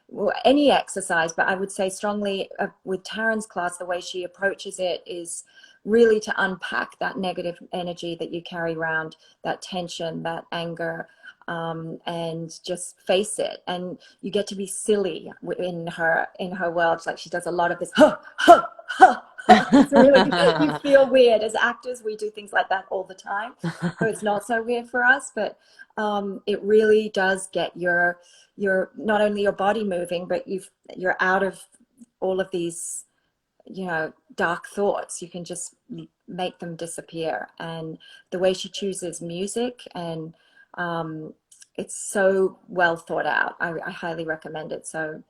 Well, any exercise, but I would say strongly with Taryn's class, the way she approaches it is really to unpack that negative energy that you carry around, that tension, that anger, and just face it. And you get to be silly in her world. Like she does a lot of this, huh, huh, huh, huh. It's really, you feel weird. As actors, we do things like that all the time, so it's not so weird for us. But it really does get your not only your body moving, but you're out of all of these, you know, dark thoughts. You can just make them disappear. And the way she chooses music, and it's so well thought out. I highly recommend it. So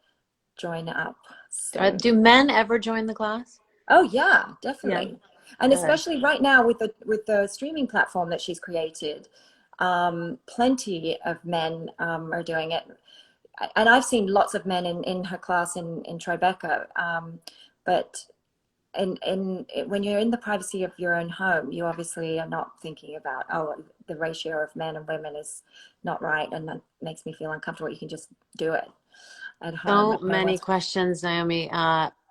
join up soon. Do men ever join the class? Oh yeah, Yeah, definitely. And good. especially right now with the streaming platform that she's created, plenty of men are doing it. And I've seen lots of men in her class in Tribeca, but when you're in the privacy of your own home, you obviously are not thinking about, oh, the ratio of men and women is not right, and that makes me feel uncomfortable. You can just do it at home. So many questions, Naomi.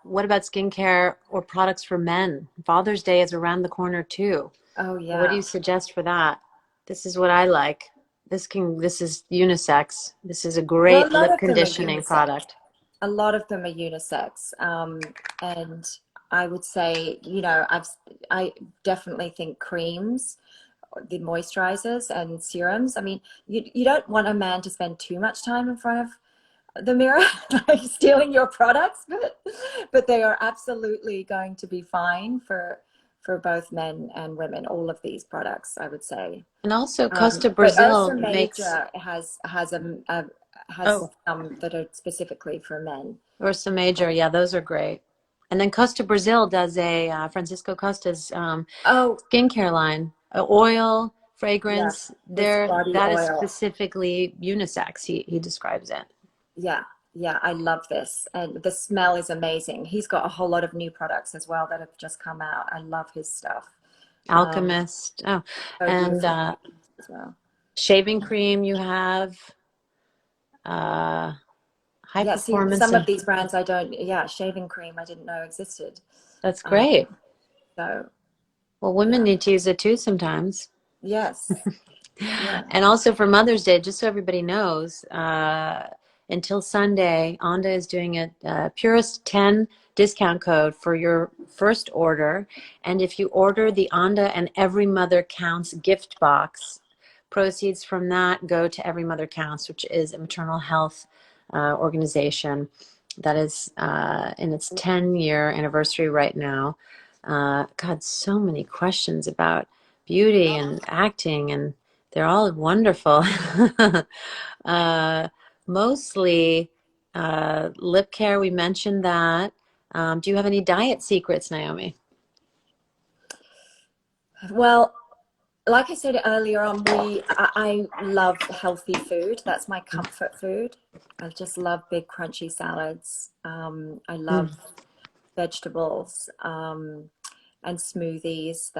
What about skincare or products for men? Father's Day is around the corner too. Oh What do yeah. you suggest for that? This is what I like. This is unisex. This is a Well, a great lot lip of them are conditioning unisex. product. A lot of them are unisex. And I would say, you know, I definitely think creams, the moisturizers and serums. I mean, you don't want a man to spend too much time in front of the mirror, like stealing your products, but they are absolutely going to be fine for both men and women. All of these products, I would say. And also Costa But Brazil Ursa makes, Major has oh, some that are specifically for men. Ursa Major. Yeah, those are great. And then Costa Brazil does a Francisco Costa's Oh, skincare line, oil, yes, fragrance. his body That is oil. specifically unisex. He describes it. Yeah, yeah, I love this. And the smell is amazing. He's got a whole lot of new products as well that have just come out. I love his stuff. Um, Alchemist. Oh, so and beautiful as well. shaving cream you have, uh, high Yeah, see, performance. some of these brands I don't, yeah, shaving cream I didn't know existed. That's Um, great. so Well, women yeah, need to use it too sometimes. yes, yeah. And also for Mother's Day, just so everybody knows, until Sunday, ONDA is doing a Purist 10 discount code for your first order. And if you order the ONDA and Every Mother Counts gift box, proceeds from that go to Every Mother Counts, which is a maternal health organization that is in its 10-year anniversary right now. God, so many questions about beauty and acting, and they're all wonderful. uh, Mostly lip care, we mentioned that. Do you have any diet secrets, Naomi? Well, like I said earlier on, I love healthy food. That's my comfort food. I just love big crunchy salads. I love Mm. vegetables, and smoothies.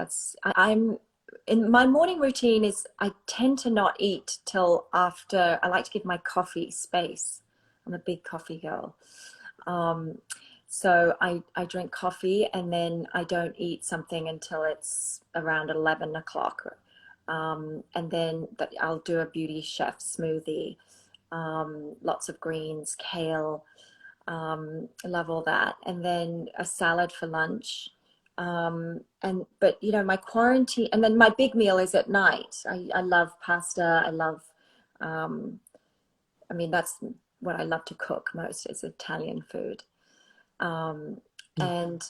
I'm in my morning routine is I tend to not eat till after. I like to give my coffee space. I'm a big coffee girl. Um, so I drink coffee, and then I don't eat something until it's around 11 o'clock. And then I'll do a Beauty Chef smoothie, lots of greens, kale, I love all that. And then a salad for lunch. And but you know, my quarantine, and then my big meal is at night. I love pasta. I love, um, I mean, that's what I love to cook most is Italian food. Um, and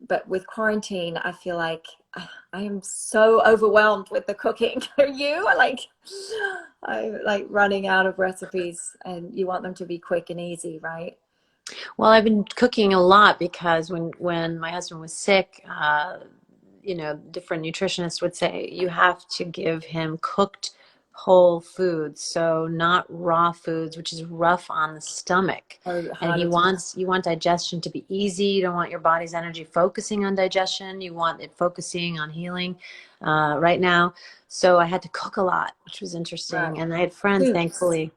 but with quarantine, I feel like I am so overwhelmed with the cooking. Are you? I like running out of recipes, and you want them to be quick and easy, right? Well, I've been cooking a lot because when my husband was sick, different nutritionists would say you have to give him cooked whole foods, so not raw foods, which is rough on the stomach. Oh, And harder to. you want digestion to be easy. You don't want your body's energy focusing on digestion. You want it focusing on healing right now. So I had to cook a lot, which was Right. interesting. And I had friends, Soups. thankfully,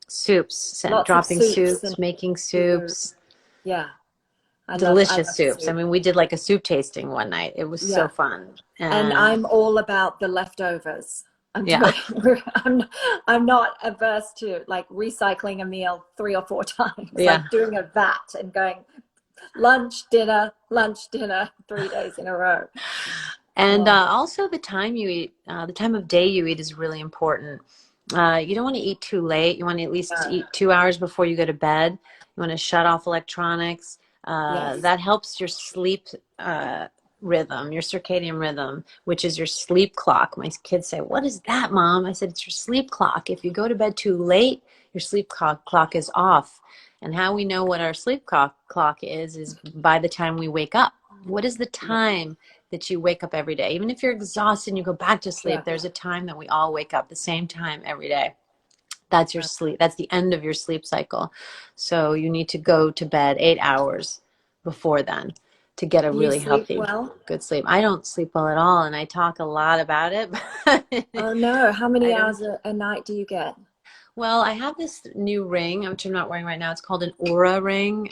soups, Lots of dropping soups and soups, making stew. soups, Yeah. I delicious love soups. I soup. mean, we did like a soup tasting one night. It was so Yeah. fun. And And I'm all about the leftovers. I'm yeah, doing, I'm not averse to like recycling a meal 3 or 4 times, yeah. like doing a vat and going lunch, dinner 3 days in a row. And Oh, also the time you eat, the time of day you eat is really important. You don't want to eat too late. You want to at least no. eat 2 hours before you go to bed. You want to shut off electronics. Yes. That helps your sleep rhythm, your circadian rhythm, which is your sleep clock. My kids say, "What is that, Mom?" I said, "It's your sleep clock. If you go to bed too late, your clock is off." And how we know what our clock is by the time we wake up. What is the Yeah. time that you wake up every day? Even if you're exhausted and you go back to sleep, Yeah. there's a time that we all wake up the same time every day. That's your Right. sleep. That's the end of your sleep cycle. So you need to go to bed 8 hours before then to get a Do you really sleep healthy, well? good sleep. I don't sleep well at all, and I talk a lot about it, but Oh no. How many I don't. hours a night do you get? Well, I have this new ring, which I'm not wearing right now. It's called an Aura ring.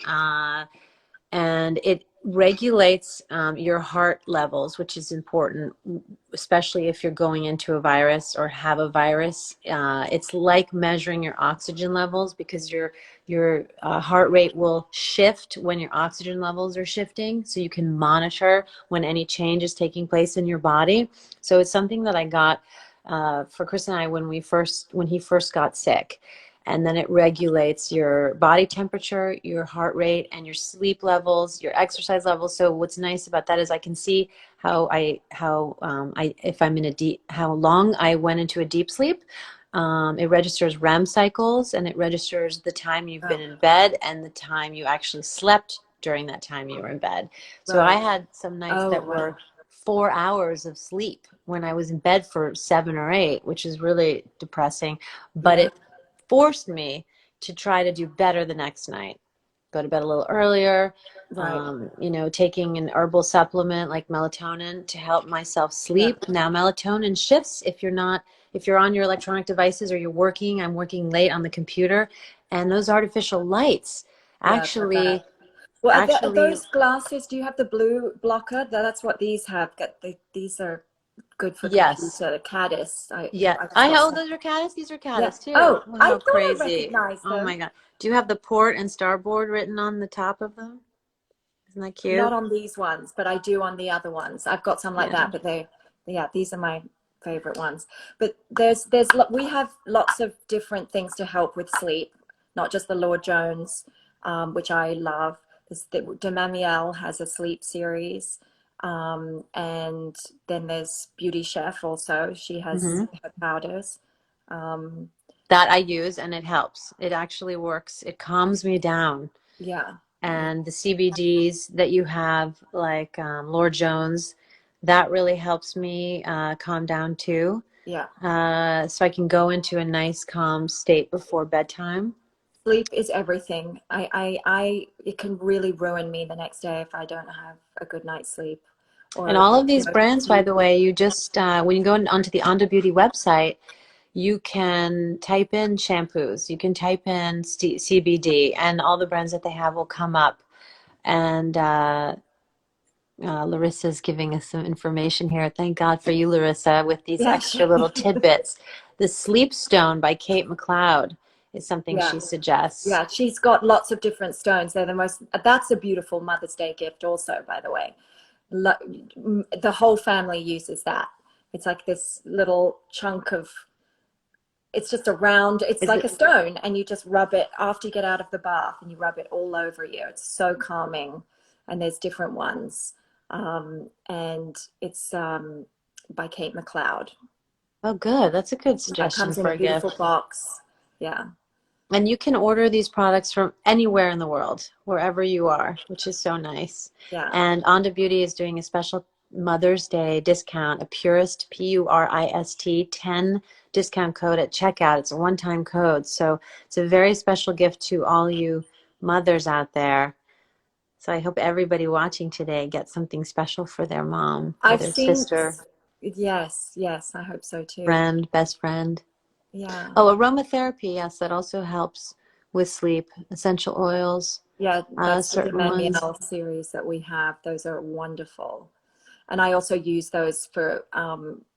And it regulates your heart levels, which is important, especially if you're going into a virus or have a virus. It's like measuring your oxygen levels because your heart rate will shift when your oxygen levels are shifting, so you can monitor when any change is taking place in your body. So it's something that I got for Chris and I when he first got sick, and then it regulates your body temperature, your heart rate, and your sleep levels, your exercise levels. So what's nice about that is I can see how if I'm in a deep, how long I went into a deep sleep. It registers REM cycles, and it registers the time you've been Oh, in bed and the time you actually slept during that time you were in bed. So I right. had some nights Oh, that were wow. 4 hours of sleep when I was in bed for 7 or 8, which is really depressing. But Yeah. it forced me to try to do better the next night. Go to bed a little earlier, Right. taking an herbal supplement like melatonin to help myself Yeah. sleep. Now, melatonin shifts if you're on your electronic devices or you're working. I'm working late on the computer, and those artificial lights Yeah. They're bad. actually, Well, are actually, those glasses, do you have the blue blocker? That's what these have. These are good for yes. computer. Caddis. Yeah. I just got Oh, some. those are caddis. These are Yeah. caddis too. Oh, Oh, I how thought I crazy. recognized Oh my them. God. Do you have the port and starboard written on the top of them? Isn't that Not cute? on these ones, but I do on the other ones. I've got some like Yeah. that, but yeah, these are my favorite ones. But we have lots of different things to help with sleep, not just the Lord Jones, which I love. Demamiel has a sleep series. And then there's Beauty Chef also. She has Hmm. her powders. Um, That I use and it helps. It actually works. It calms me down. yeah, yeah, And the CBDs that you have, like Lord Jones, that really helps me calm down too. yeah. So I can go into a nice calm state before bedtime. Sleep is everything. It can really ruin me the next day if I don't have a good night's sleep And or, all of these you know, brands, by the way, you just, when you go onto the ONDA Beauty website, you can type in shampoos, you can type in CBD, and all the brands that they have will come up. And Larissa's giving us some information here. Thank God for you, Larissa, with these yeah, extra little tidbits. The Sleep Stone by Kate McLeod is something yeah, she suggests. yeah. She's got lots of different stones. They're the most, that's a beautiful Mother's Day gift also, by the way. The whole family uses that. It's like this little chunk of, it's just a round, it's Is like it? a stone, and you just rub it after you get out of the bath and you rub it all over you. It's so calming. And there's different ones. And it's by Kate McLeod. Oh, good. That's a good Yeah, it suggestion comes in for a a beautiful gift. box. Yeah. And you can order these products from anywhere in the world, wherever you are, which is so nice. Yeah. And Onda Beauty is doing a special Mother's Day discount, a Purist, Purist, 10 discount code at checkout. It's a one-time code. So it's a very special gift to all you mothers out there. So I hope everybody watching today gets something special for their mom, I've whether it's seen, sister, yes, yes, I hope so too. friend, best friend. Yeah. Oh, aromatherapy, yes, that also helps with sleep. Essential oils, Yeah, that's the certain ones. Demand series that we have. Those are wonderful. And I also use those for,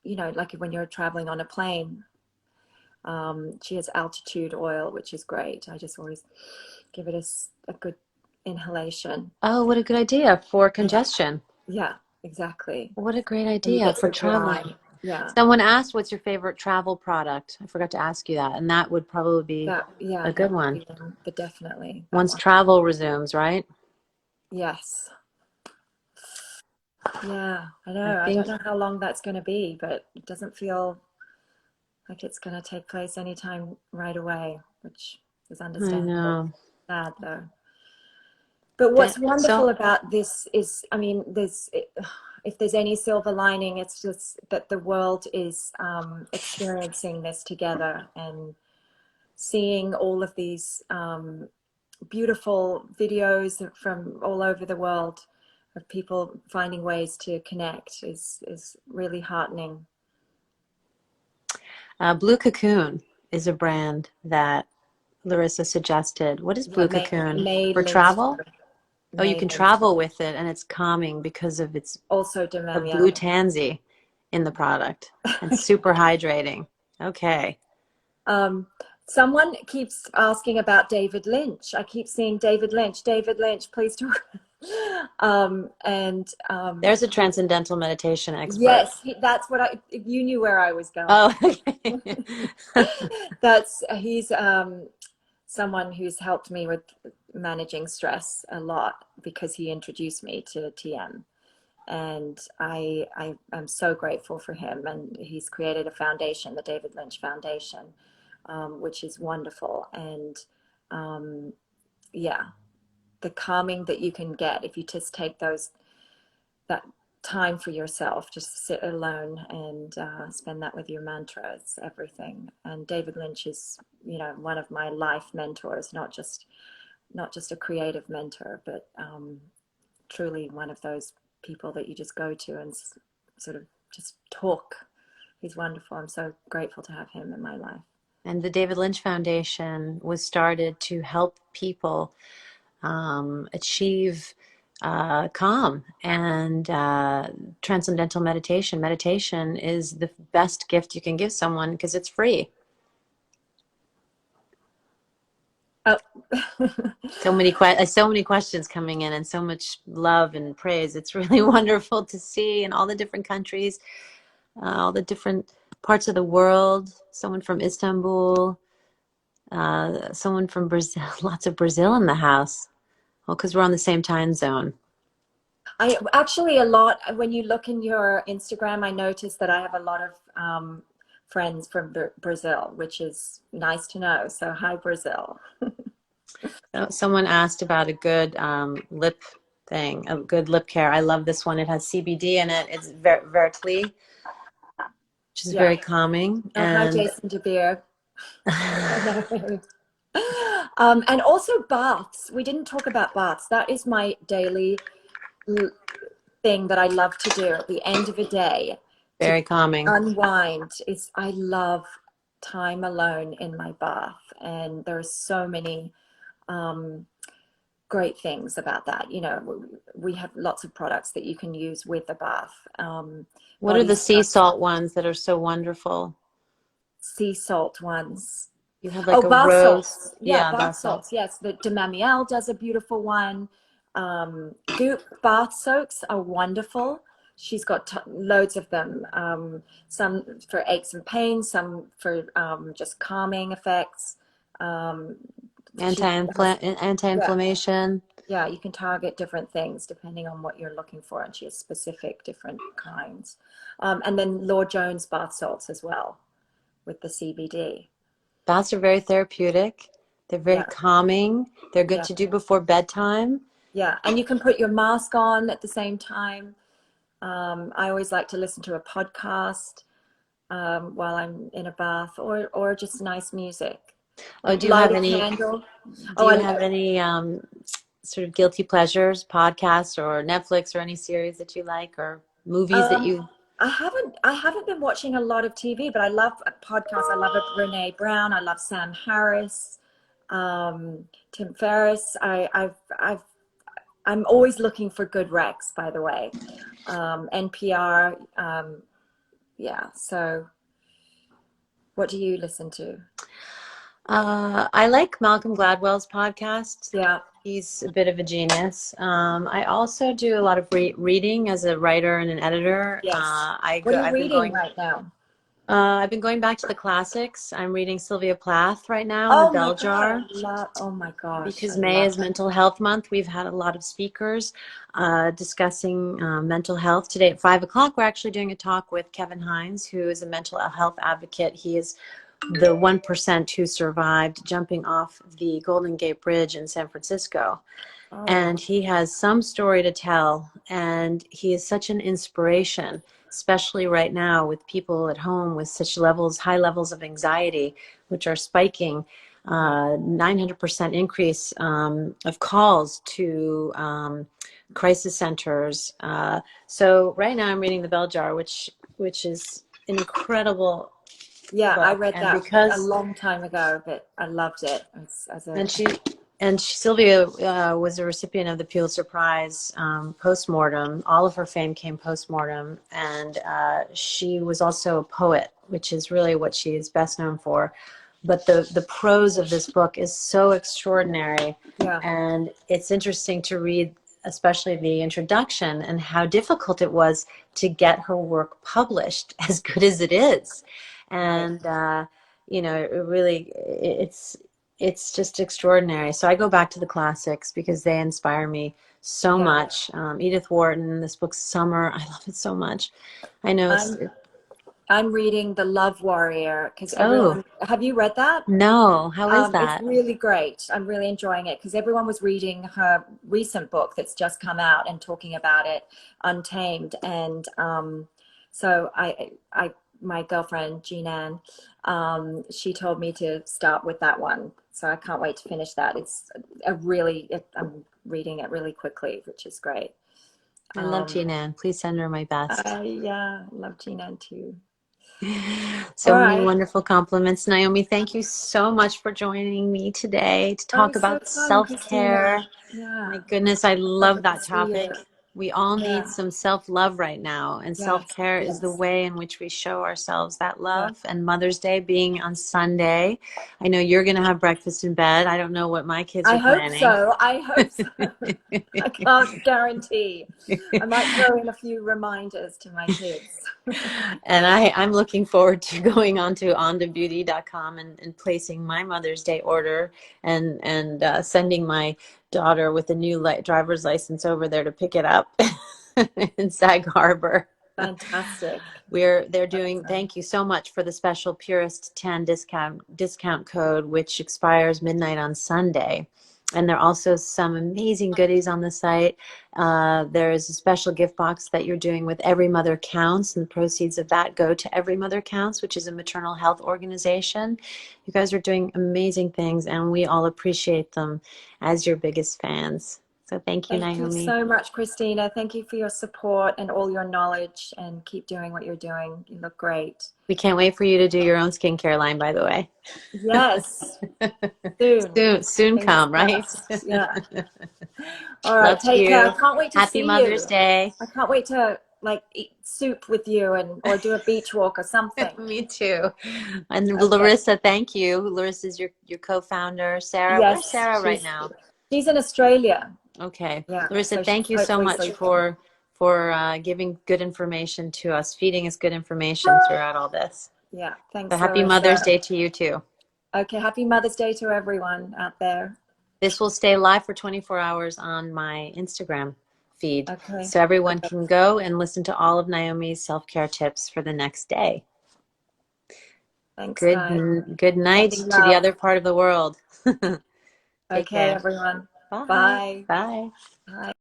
you know, like when you're traveling on a plane. She has altitude oil, which is great. I just always give it a good inhalation. Oh, what a good idea for Yeah, congestion. yeah, exactly. What a great When you idea get for so dry. traveling. Yeah, Someone asked, what's your favorite travel product? I forgot to ask you that, and that would probably be yeah, a that good would one. be one, but definitely that Once one. travel resumes, right? Yes. Yeah, I I know. I don't think, know how long that's going to be, but it doesn't feel like it's going to take place anytime right away, which is I understandable. know. Sad though. But what's wonderful So, about this is, I mean, if there's any silver lining, it's just that the world is experiencing this together and seeing all of these beautiful videos from all over the world of people finding ways to connect is really heartening. Blue Cocoon is a brand that Larissa suggested. What is Yeah, Blue Cocoon? made For Lynch, travel? Oh, you made can Lynch. travel with it, and it's calming because of its Also a blue Demamiel. tansy in the product and super hydrating. Okay. Um, someone keeps asking about David Lynch. I keep seeing David Lynch, David Lynch, please talk. And There's a transcendental meditation expert. yes, that's what you knew where I was going. Oh, okay. He's someone who's helped me with managing stress a lot because he introduced me to TM. And I am so grateful for him. And he's created a foundation, the David Lynch Foundation, which is wonderful. And yeah, the calming that you can get if you just take that time for yourself, just sit alone and spend that with your mantra. It's everything. And David Lynch is, you know, one of my life mentors, not just a creative mentor, but truly one of those people that you just go to and sort of just talk. He's wonderful. I'm so grateful to have him in my life. And the David Lynch Foundation was started to help people achieve calm and transcendental meditation. Meditation is the best gift you can give someone because it's free. Oh. So many questions coming in and so much love and praise. It's really wonderful to see in all the different countries, all the different parts of the world. Someone from Istanbul, someone from Brazil, lots of Brazil in the house. Well, because we're on the same time zone. I actually a lot when you look in your Instagram, I noticed that I have a lot of friends from Brazil, which is nice to know. So hi, Brazil. Someone asked about a good lip thing, a good lip care. I love this one. It has CBD in it. It's Vertly, which is Yeah. very calming. Oh, hi, And Jason DeBeer. And also baths. We didn't talk about baths. That is my daily thing that I love to do at the end of a day to very calming. unwind. Is I love time alone in my bath, and there are so many great things about that. You know, we have lots of products that you can use with the bath. What are Body the sea scrub, salt ones that are so wonderful? sea salt ones. You have Oh, like a bath rose. salts. Yeah, Yeah, bath bath salts. salts. Yes, the Demamiel does a beautiful one. Goop bath soaks are wonderful. She's got loads of them. Some for aches and pains, some for just calming effects. She has, yeah, Anti-inflammation. yeah, you can target different things depending on what you're looking for, and she has specific different kinds. And then Lord Jones bath salts as well with the CBD. Baths are very therapeutic. They're very Yeah, calming. They're good yeah, to do before bedtime. yeah. And you can put your mask on at the same time. I always like to listen to a podcast while I'm in a bath, or just nice music. Oh, Light a candle. do Oh, you have any sort of guilty pleasures, podcasts or Netflix or any series that you like or movies that um, you I haven't been watching a lot of TV, but I love podcasts. I love Brene Brown. I love Sam Harris, Tim Ferriss. I'm always looking for good recs, by the way. NPR. Yeah. So, what do you listen to? I like Malcolm Gladwell's podcast. Yeah. He's a bit of a genius. I also do a lot of reading as a writer and an editor. Yes. What are you I've been reading going. right now? I've been going back to the classics. I'm reading Sylvia Plath right now in the Oh my Bell God, Jar oh my gosh, I because May love is her. Mental Health Month. We've had a lot of speakers discussing mental health. Today at 5 o'clock, we're actually doing a talk with Kevin Hines, who is a mental health advocate. He is the 1% who survived jumping off the Golden Gate Bridge in San Francisco. Oh, And he has some story to tell, and he is such an inspiration, especially right now with people at home with such high levels of anxiety, which are spiking. 900% increase of calls to crisis centers. So right now I'm reading The Bell Jar, which is an incredible yeah, I book, read and that a because long time ago, but I loved it as a and Sylvia was a recipient of the Pulitzer Prize postmortem. All of her fame came postmortem, and she was also a poet, which is really what she is best known for. But the prose of this book is so extraordinary, yeah, and it's interesting to read, especially the introduction and how difficult it was to get her work published as good as it is. right. And it's just extraordinary. So I go back to the classics because they inspire me so Yeah. much. Edith Wharton, this book Summer, I love it so much. I know I'm I'm reading The Love Warrior because oh, have you read that? no, how is It's that? really great. I'm really enjoying it because everyone was reading her recent book that's just come out and talking about it, Untamed. And so my girlfriend Jean Ann, she told me to start with that one. So I can't wait to finish that. I'm reading it really quickly, which is great. I love Um, Jean Ann. Please send her my best. yeah, love Jean Ann too. All So many right. wonderful compliments. Naomi, thank you so much for joining me today to Oh, talk so about fun, self-care. Christina. Yeah, My goodness, I lovely love to that see you. topic. We all need Yeah. some self-love right now, and Yes, self-care is the yes. way in which we show ourselves that Yeah. love. And Mother's Day being on Sunday, I know you're going to have breakfast in bed. I don't know what my kids I are hope planning. so. I hope so. I can't guarantee. I might throw in a few reminders to my kids. And I'm looking forward to going on to ondabeauty.com and placing my Mother's Day order and sending my daughter with a new driver's license over there to pick it up in Sag Harbor. Fantastic. They're doing, Awesome. thank you so much for the special Purist 10 discount code, which expires midnight on Sunday. And there are also some amazing goodies on the site. There is a special gift box that you're doing with Every Mother Counts, and the proceeds of that go to Every Mother Counts, which is a maternal health organization. You guys are doing amazing things, and we all appreciate them as your biggest fans. So thank you, Thank you Naomi. so much, Christina. Thank you for your support and all your knowledge, and keep doing what you're doing. You look great. We can't wait for you to do your own skincare line, by the way. Yes, soon. Soon Fingers come, right? crossed. Yeah. All right, Love take care. I you. can't wait to Happy see Mother's you. Day. I can't wait to like eat soup with you and or do a beach walk or something. Me too. And Okay. Larissa, thank you. Larissa is your co-founder. Sarah, where's Yes, Sarah right now? she's in Australia. Okay. Yeah, Larissa, so she's thank you so hopefully much sleeping. for giving good information to us, feeding us good information throughout all this. Yeah, So thanks, happy Mother's Larissa. Day to you too. Okay, happy Mother's Day to everyone out there. This will stay live for 24 hours on my Instagram feed. Okay. So everyone Okay. can go and listen to all of Naomi's self-care tips for the next day. Thanks, Good guys. good night Sending to the love. other part of the world. Take Okay, care. everyone. Bye. Bye. Bye. Bye.